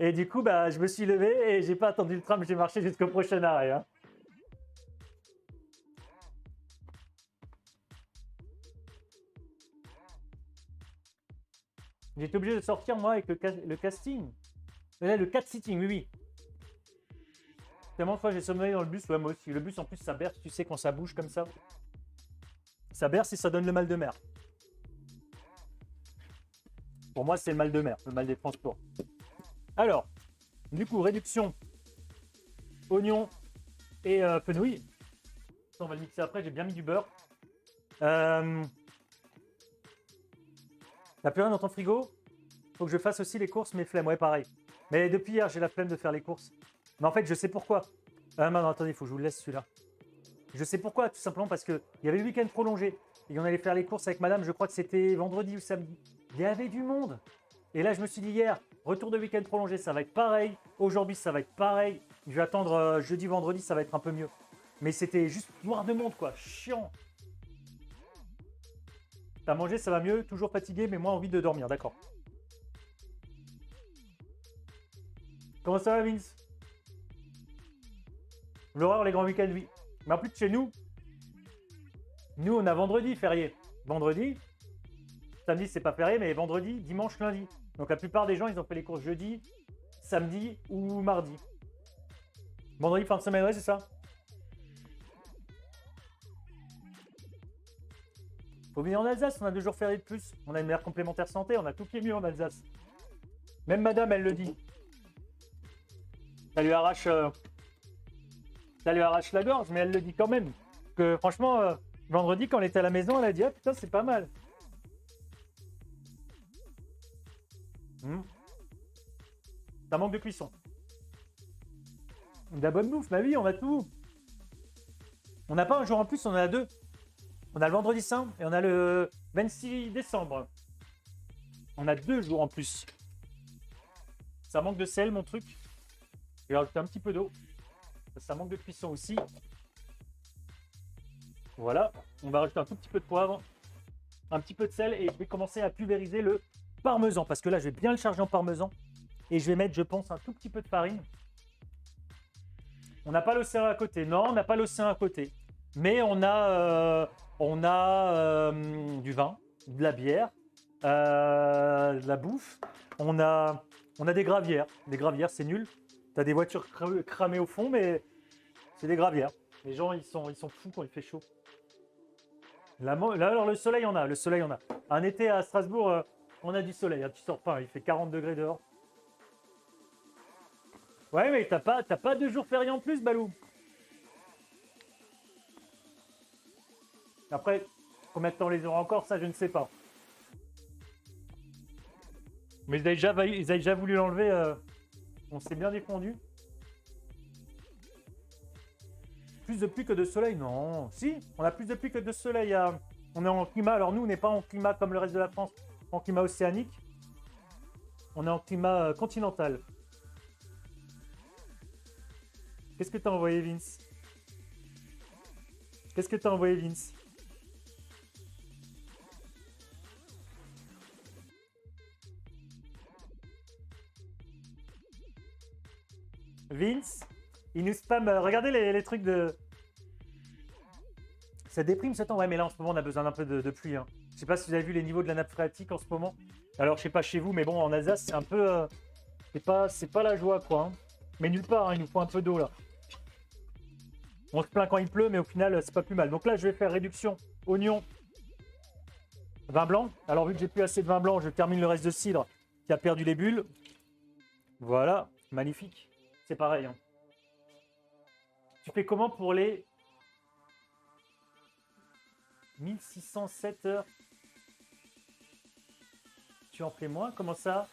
Et du coup, bah, je me suis levé et j'ai pas attendu le tram, j'ai marché jusqu'au prochain arrêt, hein. J'étais obligé de sortir, moi, avec le casting. Là, le cat sitting, oui, oui. Tellement de fois j'ai sommeillé dans le bus, ouais, moi aussi. Le bus, en plus, ça berce, tu sais, quand ça bouge comme ça. Ça berce et ça donne le mal de mer. Pour moi, c'est le mal de mer, le mal des transports. Alors, du coup, réduction, oignon et fenouil. Ça, on va le mixer après, j'ai bien mis du beurre. T'as plus rien dans ton frigo? Faut que je fasse aussi les courses, mes flemmes, ouais, pareil. Mais depuis hier, j'ai la flemme de faire les courses. Mais en fait, je sais pourquoi. Non, attendez, il faut que je vous le laisse celui-là. Je sais pourquoi, tout simplement parce qu'il y avait le week-end prolongé. Et on allait faire les courses avec madame, je crois que c'était vendredi ou samedi. Il y avait du monde. Et là, je me suis dit hier, retour de week-end prolongé, ça va être pareil. Aujourd'hui, ça va être pareil. Je vais attendre jeudi, vendredi, ça va être un peu mieux. Mais c'était juste noir de monde, quoi. Chiant. T'as mangé, ça va mieux. Toujours fatigué, mais moins envie de dormir. D'accord. Comment ça va, Vince? L'horreur, les grands week-ends, oui. Mais en plus, chez nous, on a vendredi férié. Vendredi, samedi, c'est pas férié, mais vendredi, dimanche, lundi. Donc la plupart des gens, ils ont fait les courses jeudi, samedi ou mardi. Vendredi, fin de semaine, ouais, c'est ça. Faut venir en Alsace, on a 2 jours fériés de plus. On a une meilleure complémentaire santé, on a tout qui est mieux en Alsace. Même madame, elle le dit. Ça lui arrache la gorge, mais elle le dit quand même. Que franchement, vendredi, quand elle était à la maison, elle a dit ah putain, c'est pas mal. Ça manque de cuisson. De la bonne bouffe, bah oui, on a tout. On n'a pas un jour en plus, on en a 2. On a le vendredi saint et on a le 26 décembre. On a 2 jours en plus. Ça manque de sel, mon truc. Je vais rajouter un petit peu d'eau. Ça manque de cuisson aussi. Voilà. On va rajouter un tout petit peu de poivre. Un petit peu de sel et je vais commencer à pulvériser le parmesan. Parce que là, je vais bien le charger en parmesan. Et je vais mettre, je pense, un tout petit peu de farine. On n'a pas l'océan à côté. Non, on n'a pas l'océan à côté. Mais on a du vin, de la bière, de la bouffe. On a des gravières. Des gravières, c'est nul. T'as des voitures cramées au fond, mais c'est des gravières. Les gens, ils sont fous quand il fait chaud. Là, alors le soleil, on a. Le soleil, on a. Un été à Strasbourg, on a du soleil. Tu sors pas, il fait 40 degrés dehors. Ouais, mais t'as pas 2 jours fériés en plus, Balou. Après, combien de temps les aura encore, ça, je ne sais pas. Mais ils avaient déjà voulu l'enlever. On s'est bien défendu. Plus de pluie que de soleil? Non. Si, on a plus de pluie que de soleil. On est en climat. Alors nous, on n'est pas en climat comme le reste de la France, en climat océanique. On est en climat continental. Qu'est-ce que t'as envoyé, Vince? Qu'est-ce que t'as envoyé, Vince? Vince, il nous spam. Regardez les trucs de. Ça déprime ce temps. Ouais, mais là en ce moment, on a besoin d'un peu de pluie. Hein. Je sais pas si vous avez vu les niveaux de la nappe phréatique en ce moment. Alors, je sais pas chez vous, mais bon, en Alsace, c'est un peu. C'est pas la joie, quoi. Hein. Mais nulle part, hein, il nous faut un peu d'eau là. On se plaint quand il pleut, mais au final, c'est pas plus mal. Donc là, je vais faire réduction, oignon, vin blanc. Alors, vu que j'ai plus assez de vin blanc, je termine le reste de cidre qui a perdu les bulles. Voilà, magnifique. C'est pareil. Hein. Tu fais comment pour les 1607 heures? Tu en fais moins? Comment ça?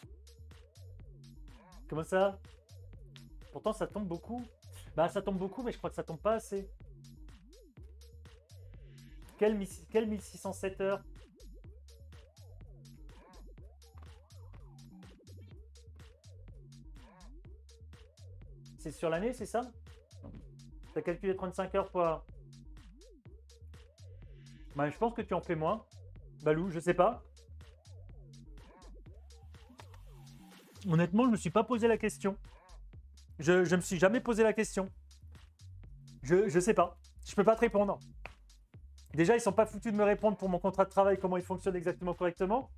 Comment ça? Pourtant, ça tombe beaucoup. Bah, ça tombe beaucoup, mais je crois que ça tombe pas assez. Quel 1607 heures? C'est sur l'année, c'est ça? T'as calculé 35 heures fois. Bah, je pense que tu en fais moins. Balou, je sais pas. Honnêtement, je me suis pas posé la question. Je me suis jamais posé la question. Je sais pas. Je peux pas te répondre. Déjà, ils sont pas foutus de me répondre pour mon contrat de travail, comment il fonctionne exactement correctement.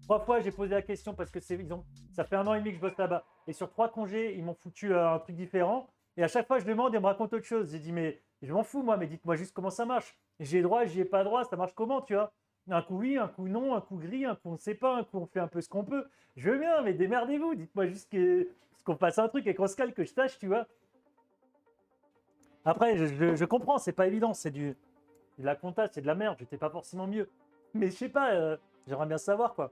3 fois, j'ai posé la question parce que ça fait 1 an et demi que je bosse là-bas. Et sur 3 congés, ils m'ont foutu un truc différent. Et à chaque fois, je demande et on me raconte autre chose. J'ai dit, mais je m'en fous, moi, mais dites-moi juste comment ça marche. J'ai droit, j'y ai pas droit, ça marche comment, tu vois? Un coup oui, un coup non, un coup gris, un coup on ne sait pas, un coup on fait un peu ce qu'on peut. Je veux bien, mais démerdez-vous. Dites-moi juste qu'on fasse un truc et qu'on se cale, que je tâche, tu vois. Après, je comprends, c'est pas évident, c'est de la compta, c'est de la merde, j'étais pas forcément mieux. Mais je sais pas, j'aimerais bien savoir, quoi.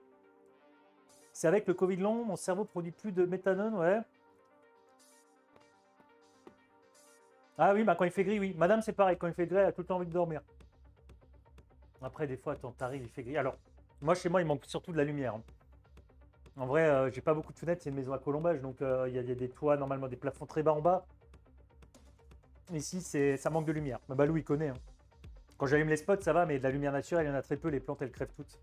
C'est avec le Covid long, mon cerveau produit plus de méthanone, ouais. Ah oui, bah quand il fait gris, oui. Madame, c'est pareil, quand il fait gris, elle a tout le temps envie de dormir. Après, des fois, attends, t'arrives, il fait gris. Alors, moi, chez moi, il manque surtout de la lumière. Hein. En vrai, j'ai pas beaucoup de fenêtres, c'est une maison à colombage, donc il y a des toits, normalement des plafonds très bas en bas. Ici, ça manque de lumière. Bah, Balou, il connaît, hein. Quand j'allume les spots, ça va, mais de la lumière naturelle, il y en a très peu, les plantes, elles crèvent toutes.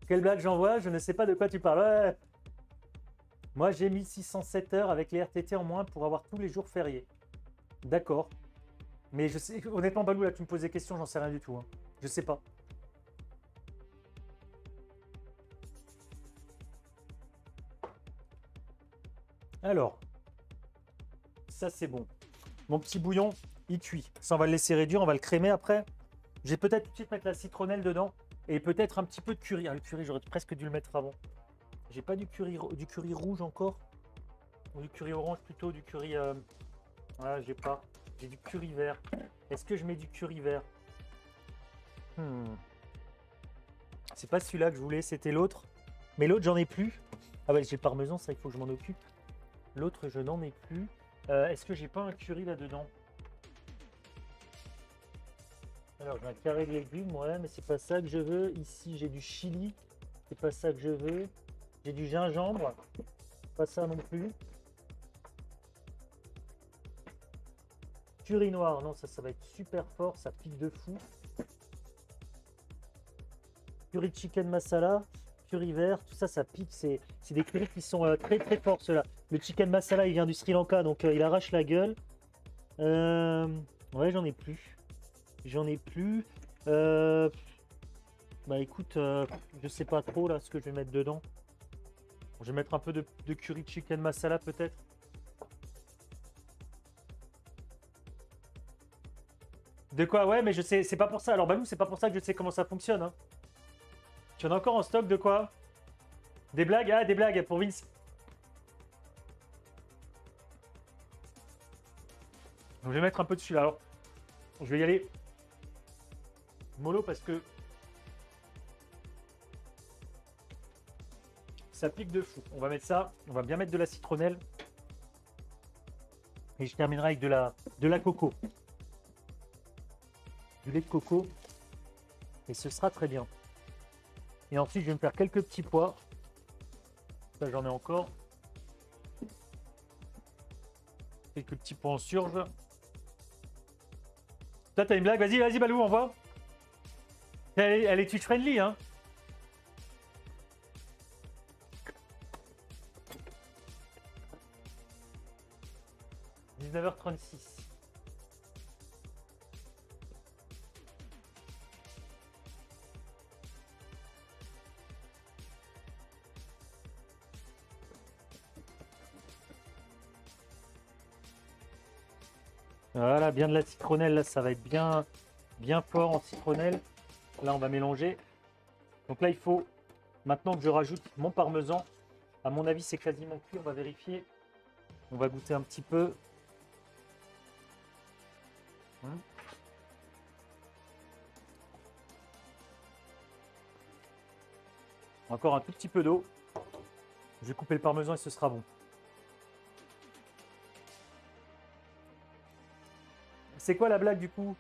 Quelle blague j'envoie? Je ne sais pas de quoi tu parles. Ouais. Moi, j'ai 1607 heures avec les RTT en moins pour avoir tous les jours fériés. D'accord. Mais je sais, honnêtement, Balou, là, tu me poses des questions, j'en sais rien du tout, hein. Je sais pas. Alors, ça c'est bon. Mon petit bouillon, il cuit. Ça, on va le laisser réduire, on va le crémer après. Je vais peut-être tout de suite mettre la citronnelle dedans et peut-être un petit peu de curry. Ah, le curry, j'aurais presque dû le mettre avant. J'ai pas du curry rouge encore. Ou du curry orange plutôt, du curry... Ah, j'ai pas. J'ai du curry vert. Est-ce que je mets du curry vert? C'est pas celui-là que je voulais, c'était l'autre. Mais l'autre, j'en ai plus. Ah ouais, j'ai le parmesan, ça, il faut que je m'en occupe. L'autre, je n'en ai plus. Est-ce que j'ai pas un curry là-dedans? Alors, j'ai un carré de légumes, ouais, mais c'est pas ça que je veux. Ici, j'ai du chili. C'est pas ça que je veux. J'ai du gingembre. Pas ça non plus. Curry noir, non, ça va être super fort. Ça pique de fou. Curry chicken masala. Curry vert, tout ça, ça pique. C'est des currys qui sont très très forts, ceux-là. Le chicken masala, il vient du Sri Lanka, donc il arrache la gueule. Ouais, j'en ai plus. J'en ai plus. Bah écoute, je sais pas trop là ce que je vais mettre dedans. Je vais mettre un peu de curry chicken masala peut-être. De quoi? Ouais, mais je sais, c'est pas pour ça. Alors Balou, c'est pas pour ça que je sais comment ça fonctionne, hein. Tu en as encore en stock de quoi? Des blagues? Ah, des blagues pour Vince. Donc, je vais mettre un peu dessus là. Alors, je vais y aller mollo parce que ça pique de fou. On va mettre ça. On va bien mettre de la citronnelle. Et je terminerai avec de la coco. Du lait de coco. Et ce sera très bien. Et ensuite, je vais me faire quelques petits pois. Ça, j'en ai encore. Quelques petits pois en surge. Toi, t'as une blague? Vas-y, vas-y, Balou, envoie. Elle est Twitch friendly, hein. « 19h36. Voilà, bien de la citronnelle, là, ça va être bien, bien fort en citronnelle. Là, on va mélanger. Donc là, il faut, maintenant que je rajoute mon parmesan, à mon avis, c'est quasiment cuit, on va vérifier. On va goûter un petit peu. Encore un tout petit peu d'eau. Je vais couper le parmesan et ce sera bon. C'est quoi la blague du coup?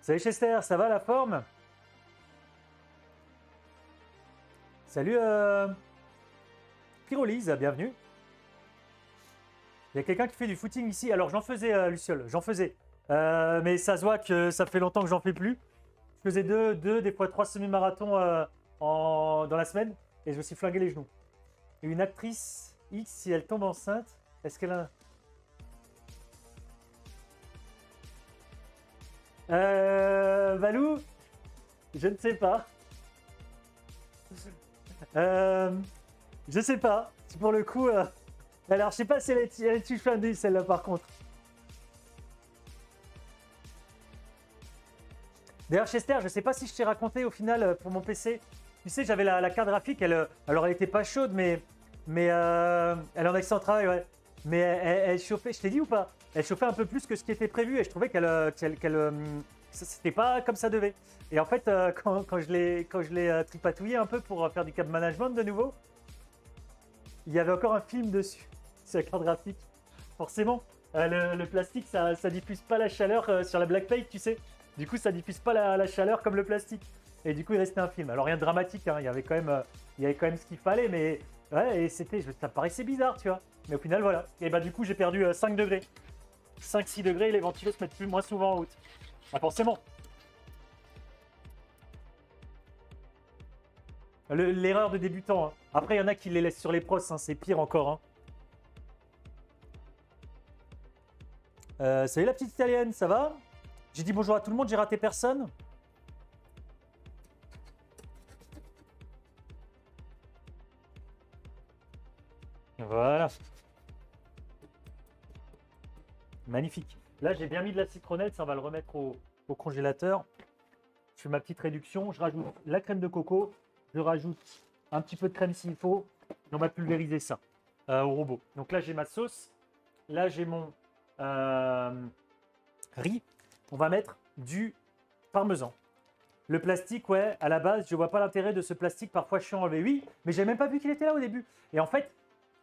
Salut Chester, ça va la forme? Salut Pyrolise, bienvenue. Il y a quelqu'un qui fait du footing ici. Alors j'en faisais Luciole, j'en faisais. Mais ça se voit que ça fait longtemps que j'en fais plus. Je faisais deux, des fois 3 semi-marathons dans la semaine et je me suis flingué les genoux. Et une actrice X, si elle tombe enceinte, est-ce qu'elle a... Valou, je ne sais pas. Je sais pas. Pour le coup, alors je sais pas si elle est too friendly celle-là par contre. D'ailleurs, Chester, je sais pas si je t'ai raconté au final pour mon PC. Tu sais, j'avais la carte graphique, alors elle était pas chaude, mais elle en accès en travail, ouais. Mais elle chauffait, je t'ai dit ou pas? Elle chauffait un peu plus que ce qui était prévu et je trouvais c'était pas comme ça devait. Et en fait, quand je l'ai tripatouillé un peu pour faire du cab management de nouveau, il y avait encore un film dessus, sur la carte graphique. Forcément, le plastique, ça diffuse pas la chaleur sur la black plate, tu sais. Du coup, ça diffuse pas la chaleur comme le plastique. Et du coup, il restait un film. Alors rien de dramatique, hein, il y avait quand même ce qu'il fallait, mais ouais, et ça paraissait bizarre, tu vois. Mais au final, voilà. Et bah du coup, j'ai perdu 5 degrés. 5-6 degrés, les ventilos se mettent moins souvent en route. Ah, forcément. L'erreur de débutant. Hein. Après, il y en a qui les laissent sur les pros, hein, c'est pire encore. Hein. Salut la petite italienne, ça va? J'ai dit bonjour à tout le monde, j'ai raté personne. Voilà. Magnifique. Là, j'ai bien mis de la citronnelle, ça on va le remettre au congélateur. Je fais ma petite réduction, je rajoute la crème de coco, je rajoute un petit peu de crème s'il faut, et on va pulvériser ça au robot. Donc là, j'ai ma sauce, là, j'ai mon riz. On va mettre du parmesan. Le plastique, ouais, à la base, je vois pas l'intérêt de ce plastique parfois chiant à enlever. Oui, mais j'ai même pas vu qu'il était là au début. Et en fait,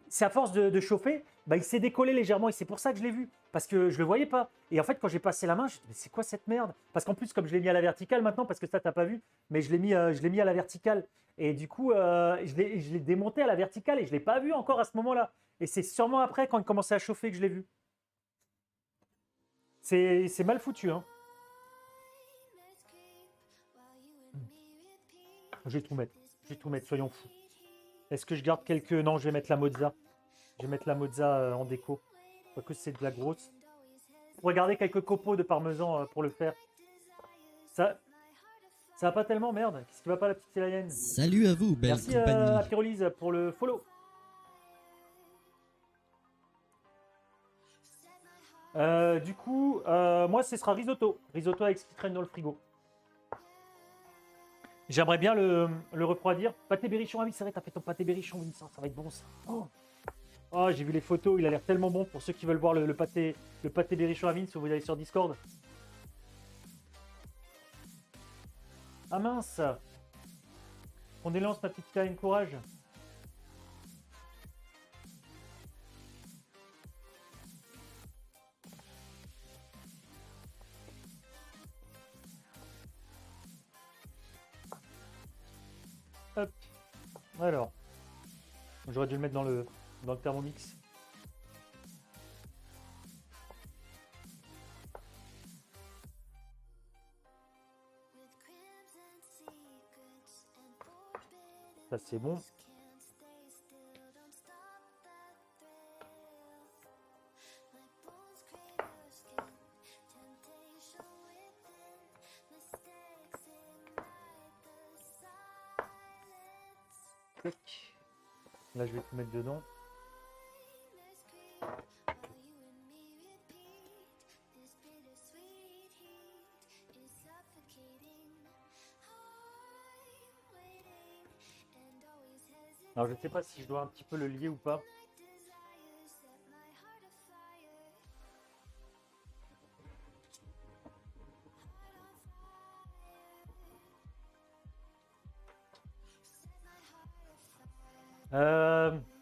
c'est à force de chauffer, bah, il s'est décollé légèrement et c'est pour ça que je l'ai vu. Parce que je le voyais pas. Et en fait, quand j'ai passé la main, je me suis dit, mais c'est quoi cette merde? Parce qu'en plus, comme je l'ai mis à la verticale maintenant, parce que ça, t'as pas vu, mais je l'ai mis à la verticale. Et du coup, je l'ai démonté à la verticale et je l'ai pas vu encore à ce moment-là. Et c'est sûrement après, quand il commençait à chauffer, que je l'ai vu. C'est mal foutu, hein. Je vais tout mettre. Je vais tout mettre, soyons fous. Est-ce que je garde quelques... Non, je vais mettre la mozza. Je vais mettre la mozza en déco. Quoique c'est de la grosse. Regardez quelques copeaux de parmesan pour le faire. Ça va pas tellement, merde. Qu'est-ce qui va pas, la petite italienne? Salut à vous, belle Merci compagnie. à Pyrolise pour le follow. Du coup, moi, ce sera risotto. Risotto avec ce qui traîne dans le frigo. J'aimerais bien le refroidir. Pâté berrichon, ah oui, c'est vrai, t'as fait ton pâté berrichon, Vincent, ça va être bon ça. Oh, j'ai vu les photos, il a l'air tellement bon. Pour ceux qui veulent voir le pâté berrichon à Vince, vous allez sur Discord. Ah mince. On élance ma petite Karine Courage. Hop. Alors. J'aurais dû le mettre dans le Thermomix. Ça c'est bon. Là je vais tout mettre dedans. Alors je ne sais pas si je dois un petit peu le lier ou pas.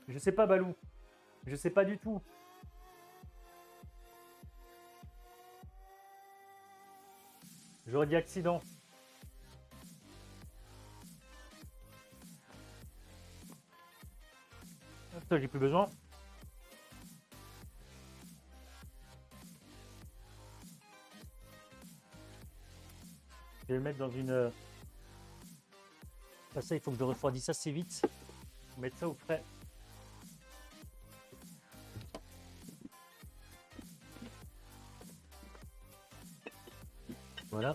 Je sais pas, Balou. Je sais pas du tout. J'aurais dit accident. Ça, j'ai plus besoin. Je vais le mettre dans une... Ça, il faut que je refroidisse assez vite. Mettre ça au frais. Voilà.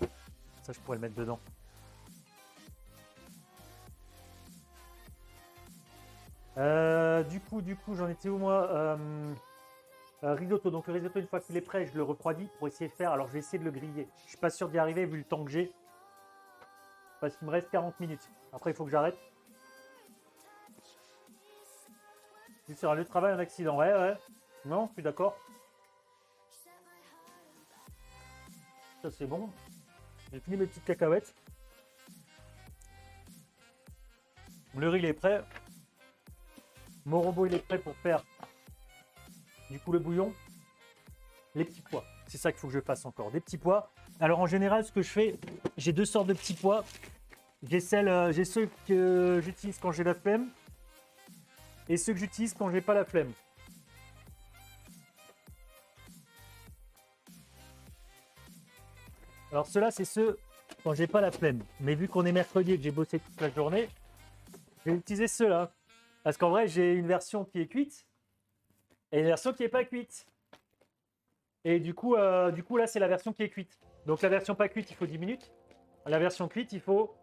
Ça, je pourrais le mettre dedans. Du coup, j'en étais où moi? Risotto. Donc le risotto, une fois qu'il est prêt, je le refroidis pour essayer de faire. Alors je vais essayer de le griller. Je suis pas sûr d'y arriver vu le temps que j'ai. Parce qu'il me reste 40 minutes. Après, il faut que j'arrête. Sur un lieu de travail, un accident. Ouais, ouais. Non, je suis d'accord. Ça, c'est bon. J'ai fini mes petites cacahuètes. Le riz, il est prêt. Mon robot, il est prêt pour faire du coup le bouillon. Les petits pois. C'est ça qu'il faut que je fasse encore. Des petits pois. Alors, en général, ce que je fais, j'ai deux sortes de petits pois. J'ai ceux que j'utilise quand j'ai la flemme et ceux que j'utilise quand j'ai pas la flemme. Alors ceux-là, c'est ceux quand j'ai pas la flemme. Mais vu qu'on est mercredi et que j'ai bossé toute la journée, je vais utiliser ceux-là. Parce qu'en vrai, j'ai une version qui est cuite et une version qui est pas cuite. Et du coup là, c'est la version qui est cuite. Donc la version pas cuite, il faut 10 minutes. La version cuite, il faut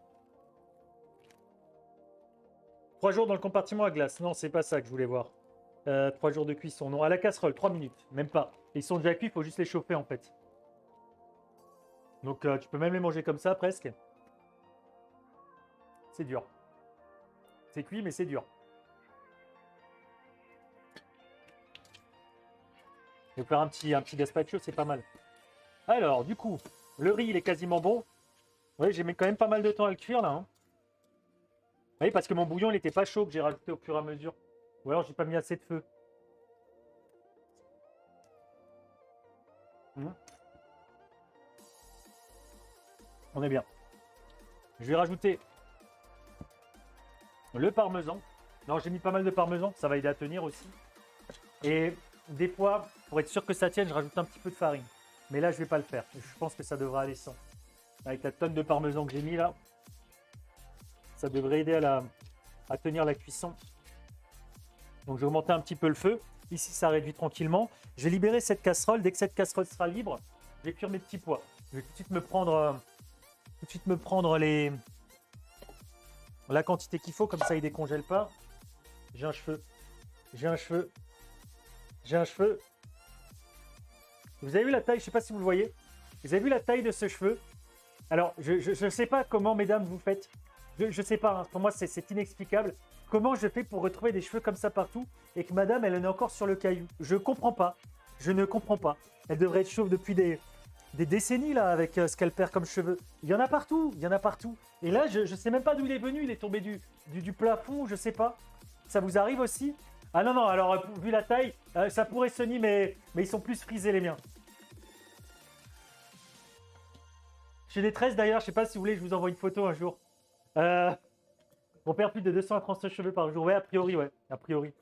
3 jours dans le compartiment à glace. Non, c'est pas ça que je voulais voir. 3 jours de cuisson. Non, à la casserole, 3 minutes. Même pas. Ils sont déjà cuits, il faut juste les chauffer en fait. Donc tu peux même les manger comme ça presque. C'est dur. C'est cuit, mais c'est dur. Je vais faire un petit gazpacho, c'est pas mal. Alors, du coup, le riz, il est quasiment bon. Oui, j'ai mis quand même pas mal de temps à le cuire, là. Hein. Oui, parce que mon bouillon, il n'était pas chaud, que j'ai rajouté au fur et à mesure. Ou alors, j'ai pas mis assez de feu. On est bien. Je vais rajouter le parmesan. Non, j'ai mis pas mal de parmesan, ça va aider à tenir aussi. Et des fois, pour être sûr que ça tienne, je rajoute un petit peu de farine. Mais là, je vais pas le faire. Je pense que ça devrait aller sans. Avec la tonne de parmesan que j'ai mis là, ça devrait aider à tenir la cuisson. Donc, je vais augmenter un petit peu le feu. Ici, ça réduit tranquillement. Je vais libérer cette casserole. Dès que cette casserole sera libre, je vais cuire mes petits pois. Je vais tout de suite me prendre la quantité qu'il faut, comme ça, il décongèle pas. J'ai un cheveu. J'ai un cheveu. J'ai un cheveu. Vous avez vu la taille, je ne sais pas si vous le voyez. Vous avez vu la taille de ce cheveu? Alors, je ne sais pas comment, mesdames, vous faites. Je ne sais pas, hein. Pour moi, c'est inexplicable. Comment je fais pour retrouver des cheveux comme ça partout et que madame, elle en est encore sur le caillou? Je ne comprends pas. Je ne comprends pas. Elle devrait être chauve depuis des décennies, là, avec ce qu'elle perd comme cheveux. Il y en a partout, il y en a partout. Et là, je ne sais même pas d'où il est venu. Il est tombé du plafond, je ne sais pas. Ça vous arrive aussi? Ah non, non, alors, vu la taille, ça pourrait Sony, mais ils sont plus frisés, les miens. J'ai des tresses d'ailleurs, je sais pas si vous voulez, je vous envoie une photo un jour. On perd plus de 230 cheveux par jour. Ouais, a priori, ouais, a priori.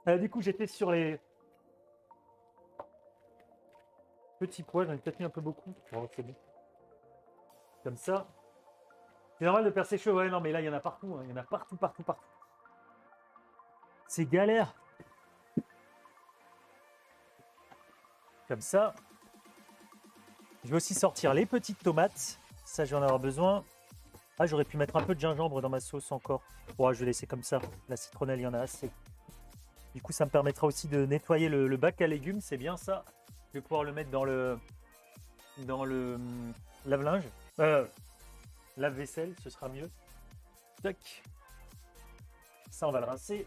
Du coup, j'étais sur les petits pois, j'en ai peut-être mis un peu beaucoup. Bon, c'est bon. Comme ça. C'est normal de perdre ses cheveux, ouais, non, mais là, il y en a partout, hein. Il y en a partout, partout, partout. C'est galère. Comme ça. Je vais aussi sortir les petites tomates. Ça, je vais en avoir besoin. Ah, j'aurais pu mettre un peu de gingembre dans ma sauce encore. Bon, je vais laisser comme ça. La citronnelle, il y en a assez. Du coup, ça me permettra aussi de nettoyer le bac à légumes. C'est bien ça. Je vais pouvoir le mettre dans le lave-linge. Lave-vaisselle, ce sera mieux. Tac. Ça, on va le rincer.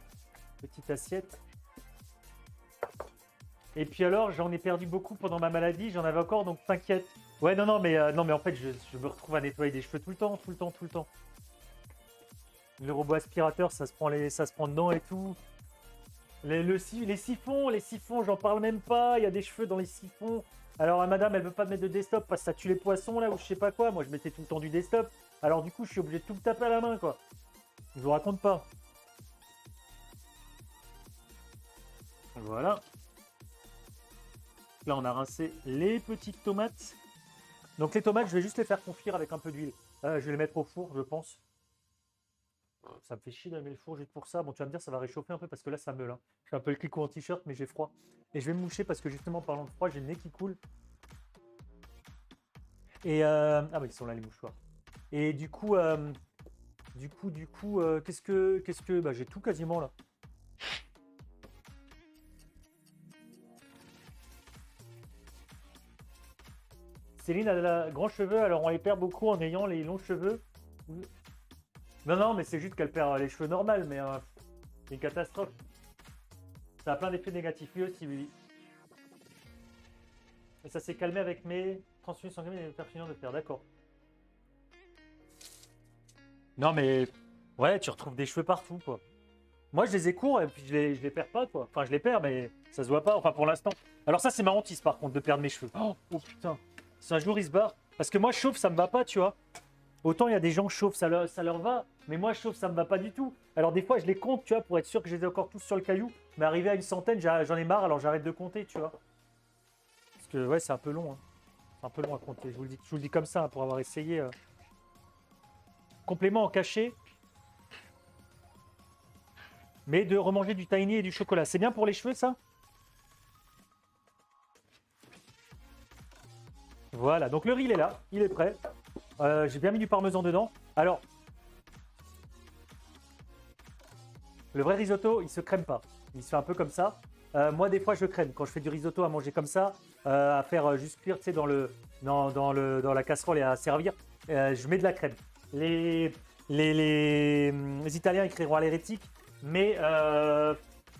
Petite assiette. Et puis alors, j'en ai perdu beaucoup pendant ma maladie. J'en avais encore, donc t'inquiète. Ouais, non, mais en fait, je me retrouve à nettoyer des cheveux tout le temps, tout le temps, tout le temps. Le robot aspirateur, ça se prend dedans et tout. Les siphons, j'en parle même pas. Il y a des cheveux dans les siphons. Alors, madame, elle veut pas mettre de desktop parce que ça tue les poissons là ou je sais pas quoi. Moi, je mettais tout le temps du desktop. Alors, du coup, je suis obligé de tout me taper à la main, quoi. Je vous raconte pas. Voilà. Là, on a rincé les petites tomates. Donc, les tomates, je vais juste les faire confire avec un peu d'huile. Je vais les mettre au four, je pense. Ça me fait chier d'allumer le four juste pour ça. Bon, tu vas me dire, ça va réchauffer un peu parce que là, ça meule. Hein. Je suis un peu le clico en t-shirt, mais j'ai froid. Et je vais me moucher parce que justement, parlant de froid, j'ai le nez qui coule. Et ah, bah, ils sont là, les mouchoirs. Et du coup, qu'est-ce que. Bah, j'ai tout quasiment là. Céline a de grands cheveux, alors on les perd beaucoup en ayant les longs cheveux. Non, non, mais c'est juste qu'elle perd les cheveux normaux, mais c'est une catastrophe. Ça a plein d'effets négatifs, lui aussi, oui. Et ça s'est calmé avec mes transfusions sanguines et mes perfusions de fer, d'accord. Non, mais ouais, tu retrouves des cheveux partout, quoi. Moi, je les ai courts et puis je les perds pas, quoi. Enfin, je les perds, mais ça se voit pas, enfin, pour l'instant. Alors ça, c'est ma hantise, par contre, de perdre mes cheveux. Oh putain. Si un jour, il se barre. Parce que moi, chauve, ça me va pas, tu vois. Autant il y a des gens chauves, ça leur va, mais moi chauve, ça me va pas du tout. Alors des fois, je les compte, tu vois, pour être sûr que je les ai encore tous sur le caillou. Mais arrivé à une centaine, j'en ai marre, alors j'arrête de compter, tu vois. Parce que ouais, c'est un peu long. Hein. C'est un peu long à compter. Je vous le dis comme ça, hein, pour avoir essayé. Complément en cachet. Mais de remanger du tiny et du chocolat. C'est bien pour les cheveux, ça? Voilà, donc le riz, il est là. Il est prêt. J'ai bien mis du parmesan dedans. Alors, le vrai risotto, il se crème pas. Il se fait un peu comme ça. Moi, des fois, je crème. Quand je fais du risotto à manger comme ça, à faire juste cuire, tu sais, dans la casserole et à servir, je mets de la crème. Les Italiens écriront à l'hérétique, mais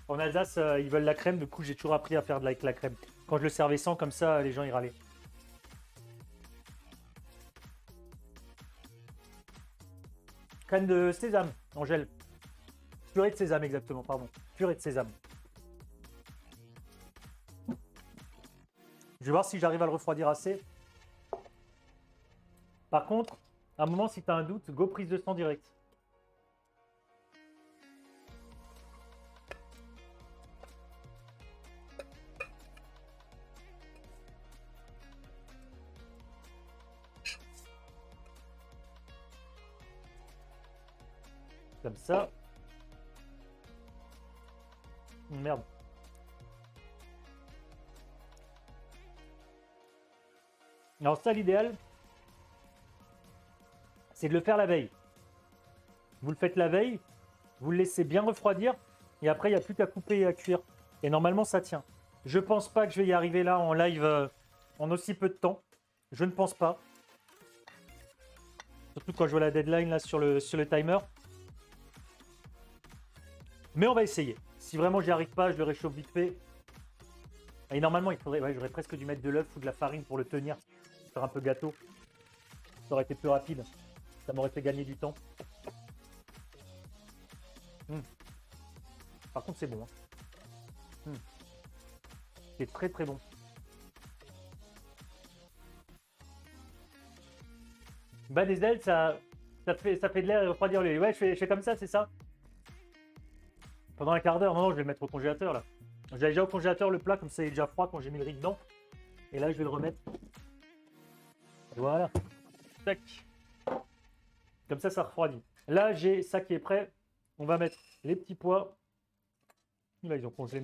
en Alsace, ils veulent la crème. Du coup, j'ai toujours appris à faire avec la crème. Quand je le servais sans, comme ça, les gens, ils râlaient. Crème de sésame en gel. Purée de sésame, exactement, pardon. Purée de sésame. Je vais voir si j'arrive à le refroidir assez. Par contre, à un moment, si tu as un doute, go prise de sang direct. Comme ça. Merde. Alors ça, l'idéal, c'est de le faire la veille. Vous le faites la veille, vous le laissez bien refroidir, et après, il n'y a plus qu'à couper et à cuire. Et normalement, ça tient. Je pense pas que je vais y arriver là en live en aussi peu de temps. Je ne pense pas. Surtout quand je vois la deadline là sur le timer. Mais on va essayer. Si vraiment j'y arrive pas, je le réchauffe vite fait. Et normalement, il faudrait, ouais, j'aurais presque dû mettre de l'œuf ou de la farine pour le tenir. Faire un peu gâteau. Ça aurait été plus rapide. Ça m'aurait fait gagner du temps. Par contre, c'est bon. Hein. C'est très très bon. Bah des ailes, ça fait de l'air et refroidir le. Ouais, je fais comme ça, c'est ça. Pendant un quart d'heure, non, je vais le mettre au congélateur là. J'avais déjà au congélateur le plat, comme ça il est déjà froid quand j'ai mis le riz dedans. Et là, je vais le remettre. Voilà. Tac. Comme ça refroidit. Là, j'ai ça qui est prêt. On va mettre les petits pois. Là, ils ont congelé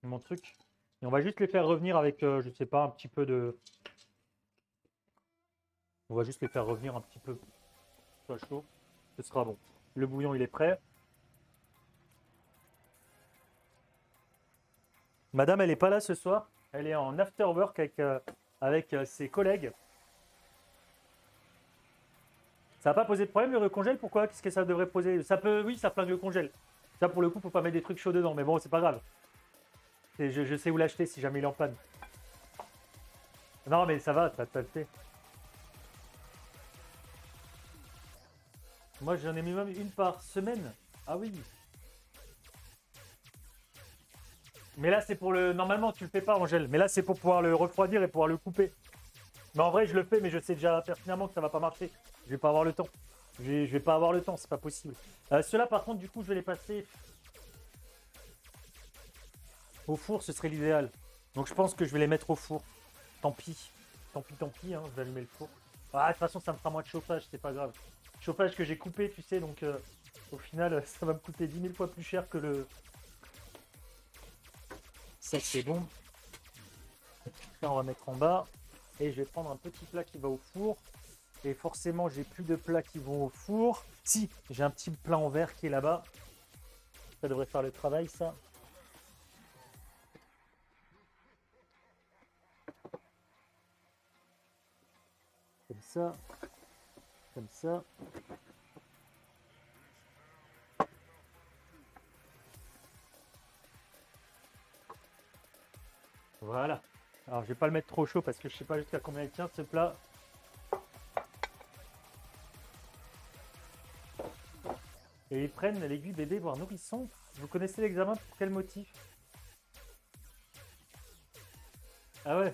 mon truc. Et on va juste les faire revenir avec, je sais pas, un petit peu de. On va juste les faire revenir un petit peu chaud. Ce sera bon. Le bouillon, il est prêt. Madame, elle n'est pas là ce soir. Elle est en after work avec ses collègues. Ça n'a pas posé de problème le congèle? Pourquoi? Qu'est-ce que ça devrait poser? Ça peut, oui, ça flingue le congèle. Ça, pour le coup, faut pas mettre des trucs chauds dedans. Mais bon, c'est pas grave. Je sais où l'acheter si jamais il est en panne. Non, mais ça va, t'as le fait. Moi, j'en ai mis même une par semaine. Ah oui. Mais là, c'est pour le. Normalement, tu le fais pas en gel. Mais là, c'est pour pouvoir le refroidir et pouvoir le couper. Mais en vrai, je le fais, mais je sais déjà pertinemment que ça va pas marcher. Je vais pas avoir le temps. Je vais pas avoir le temps, c'est pas possible. Ceux-là, par contre, du coup, je vais les passer au four, ce serait l'idéal. Donc, je pense que je vais les mettre au four. Tant pis. Tant pis, hein, je vais allumer le four. Ah, de toute façon, ça me fera moins de chauffage, c'est pas grave. Chauffage que j'ai coupé, tu sais, donc au final, ça va me coûter 10 000 fois plus cher que le. Ça, c'est bon. Ça, on va mettre en bas. Et je vais prendre un petit plat qui va au four. Et forcément, j'ai plus de plats qui vont au four. Si, j'ai un petit plat en verre qui est là-bas. Ça devrait faire le travail, ça. Comme ça. Comme ça. Voilà. Alors, je vais pas le mettre trop chaud parce que je sais pas jusqu'à combien il tient ce plat. Et ils prennent l'aiguille bébé voire nourrisson. Vous connaissez l'examen pour quel motif? Ah ouais.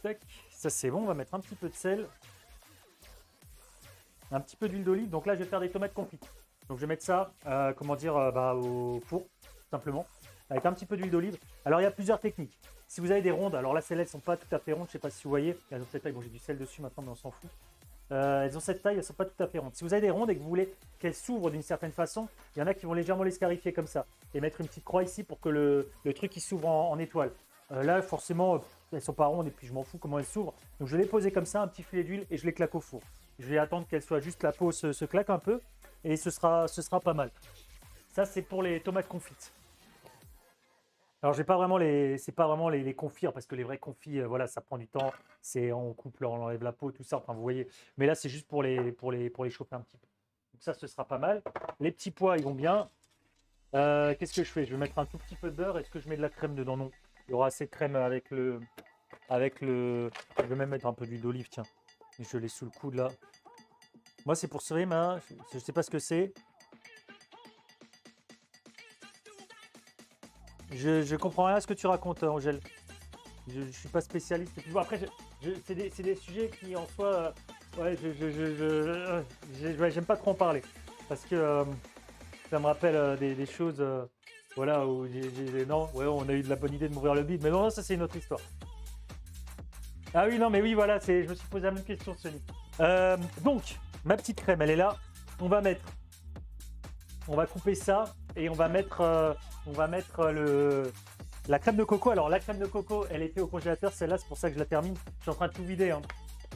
Tac. Ça, c'est bon. On va mettre un petit peu de sel. Un petit peu d'huile d'olive. Donc là, je vais faire des tomates confites. Donc je vais mettre ça, comment dire, au four, tout simplement. Avec un petit peu d'huile d'olive. Alors, il y a plusieurs techniques. Si vous avez des rondes, alors là, celles-là, elles ne sont pas tout à fait rondes. Je ne sais pas si vous voyez. Elles ont cette taille. Bon, j'ai du sel dessus maintenant, mais on s'en fout. Elles ont cette taille, elles ne sont pas tout à fait rondes. Si vous avez des rondes et que vous voulez qu'elles s'ouvrent d'une certaine façon, il y en a qui vont légèrement les scarifier comme ça. Et mettre une petite croix ici pour que le truc il s'ouvre en étoile. Là, forcément, elles sont pas rondes et puis je m'en fous comment elles s'ouvrent. Donc je vais les poser comme ça, un petit filet d'huile et je les claque au four. Je vais attendre qu'elles soient juste la peau se claque un peu et ce sera pas mal. Ça, c'est pour les tomates confites. Alors, j'ai pas vraiment c'est pas vraiment les confire parce que les vrais confits, voilà, ça prend du temps. On coupe, on enlève la peau, tout ça. Enfin, vous voyez. Mais là, c'est juste pour les chauffer un petit peu. Donc ça, ce sera pas mal. Les petits pois, ils vont bien. Qu'est-ce que je fais? Je vais mettre un tout petit peu de beurre. Est-ce que je mets de la crème dedans? Non. Il y aura assez de crème avec le. Je vais même mettre un peu d'huile d'olive, tiens. Je l'ai sous le coude là. Moi, c'est pour servir, mais je sais pas ce que c'est. Je comprends rien à ce que tu racontes, Angèle. Je ne suis pas spécialiste. Et puis, bon, après, c'est des sujets qui en soi, ouais, ouais, j'aime pas trop en parler parce que ça me rappelle des choses, voilà, où non, ouais, on a eu de la bonne idée de m'ouvrir le bide, mais non, ça c'est une autre histoire. Ah oui, non, mais oui, voilà, je me suis posé la même question, Sony. Donc, ma petite crème, elle est là. On va mettre, on va couper ça et on va mettre la crème de coco. Alors la crème de coco, elle était au congélateur, celle-là, c'est pour ça que je la termine. Je suis en train de tout vider, hein.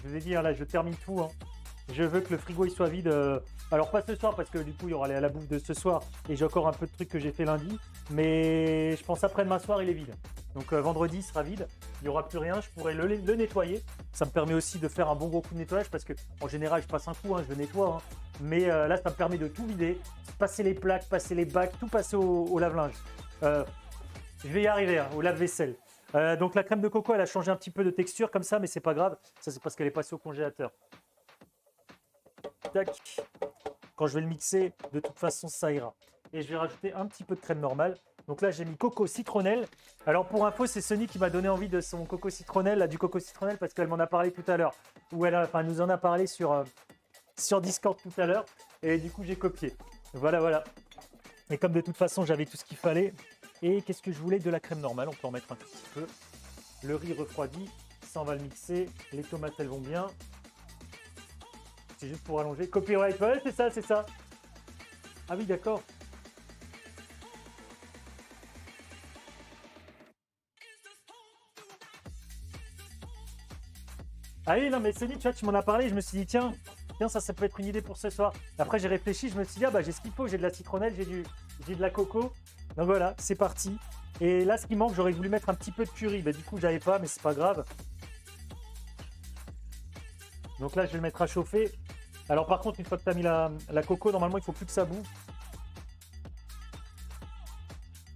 Je vous ai dit, hein, là, je termine tout, hein. Je veux que le frigo il soit vide. Alors pas ce soir parce que du coup il y aura la bouffe de ce soir et j'ai encore un peu de trucs que j'ai fait lundi. Mais je pense après-demain soir il est vide. Donc vendredi il sera vide. Il n'y aura plus rien. Je pourrai le nettoyer. Ça me permet aussi de faire un bon gros coup de nettoyage parce que en général je passe un coup, hein, je le nettoie. Hein. Mais là ça me permet de tout vider, passer les plaques, passer les bacs, tout passer au lave-linge. Je vais y arriver, hein, au lave-vaisselle. Donc la crème de coco elle a changé un petit peu de texture comme ça, mais c'est pas grave. Ça c'est parce qu'elle est passée au congélateur. Tac. Quand je vais le mixer, de toute façon, ça ira. Et je vais rajouter un petit peu de crème normale. Donc là, j'ai mis coco citronnelle. Alors pour info, c'est Sony qui m'a donné envie de son coco citronnelle, là, du coco citronnelle, parce qu'elle m'en a parlé tout à l'heure. Ou elle nous en a parlé sur Discord tout à l'heure. Et du coup, j'ai copié. Voilà, voilà. Et comme de toute façon, j'avais tout ce qu'il fallait. Et qu'est-ce que je voulais? De la crème normale. On peut en mettre un tout petit peu. Le riz refroidi. Ça, on va le mixer. Les tomates, elles vont bien. C'est juste pour allonger. Copyright, ouais, c'est ça, c'est ça. Ah oui, d'accord. Ah oui, non, mais Sony, tu vois, tu m'en as parlé. Je me suis dit, tiens, ça peut être une idée pour ce soir. Après, j'ai réfléchi. Je me suis dit, ah bah, j'ai ce qu'il faut. J'ai de la citronnelle, j'ai de la coco. Donc voilà, c'est parti. Et là, ce qui manque, j'aurais voulu mettre un petit peu de curry. Bah, du coup, j'avais pas, mais c'est pas grave. Donc là, je vais le mettre à chauffer. Alors, par contre, une fois que tu as mis la coco, normalement, il faut plus que ça boue.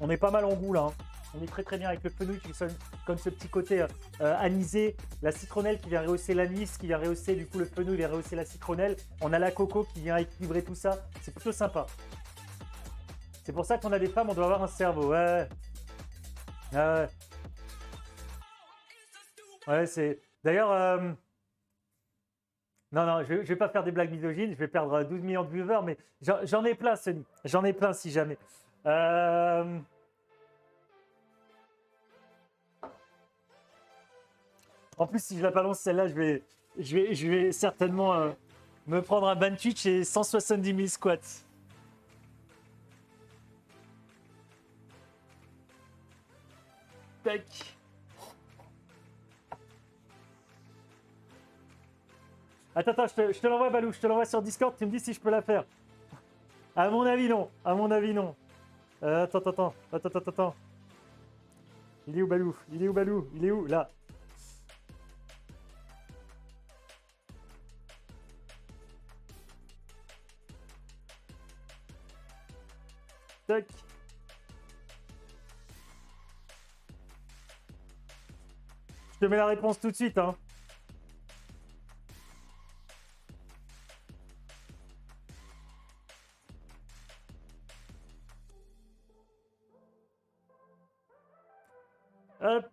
On est pas mal en goût là. Hein. On est très très bien avec le fenouil qui sonne comme ce petit côté anisé, la citronnelle qui vient rehausser l'anis, qui vient rehausser du coup le fenouil vient rehausser la citronnelle. On a la coco qui vient équilibrer tout ça. C'est plutôt sympa. C'est pour ça qu'on a des femmes, on doit avoir un cerveau. Ouais. Ouais. Ouais, c'est. D'ailleurs, non, non, je vais pas faire des blagues misogynes, je vais perdre 12 millions de viewers, mais j'en ai plein, Sony. J'en ai plein si jamais. En plus, si je la balance celle-là, je vais certainement me prendre un ban Twitch et 170 000 squats. Tac. Attends, je te l'envoie, Balou. Je te l'envoie sur Discord. Tu me dis si je peux la faire. À mon avis, non. À mon avis, non. Attends. Il est où, Balou? Il est où, Balou? Il est où? Là. Tac. Je te mets la réponse tout de suite, hein. Hop.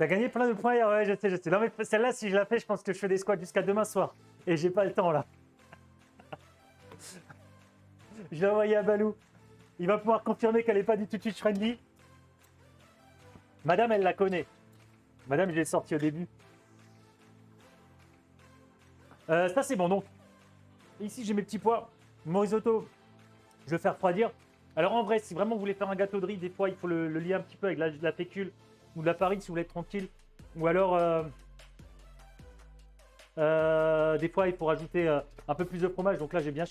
T'as gagné plein de points hier, ouais, je sais, je sais. Non, mais celle-là, si je la fais, je pense que je fais des squats jusqu'à demain soir. Et j'ai pas le temps, là. Je l'ai envoyé à Balou. Il va pouvoir confirmer qu'elle n'est pas du tout Twitch friendly. Madame, elle la connaît. Madame, je l'ai sorti au début. Ça, c'est bon, donc. Ici, j'ai mes petits pois. Mon risotto, je vais le faire refroidir. Alors, en vrai, si vraiment vous voulez faire un gâteau de riz, des fois, il faut le lier un petit peu avec de la fécule ou de la farine si vous voulez être tranquille. Ou alors, des fois, il faut rajouter un peu plus de fromage. Donc là, j'ai bien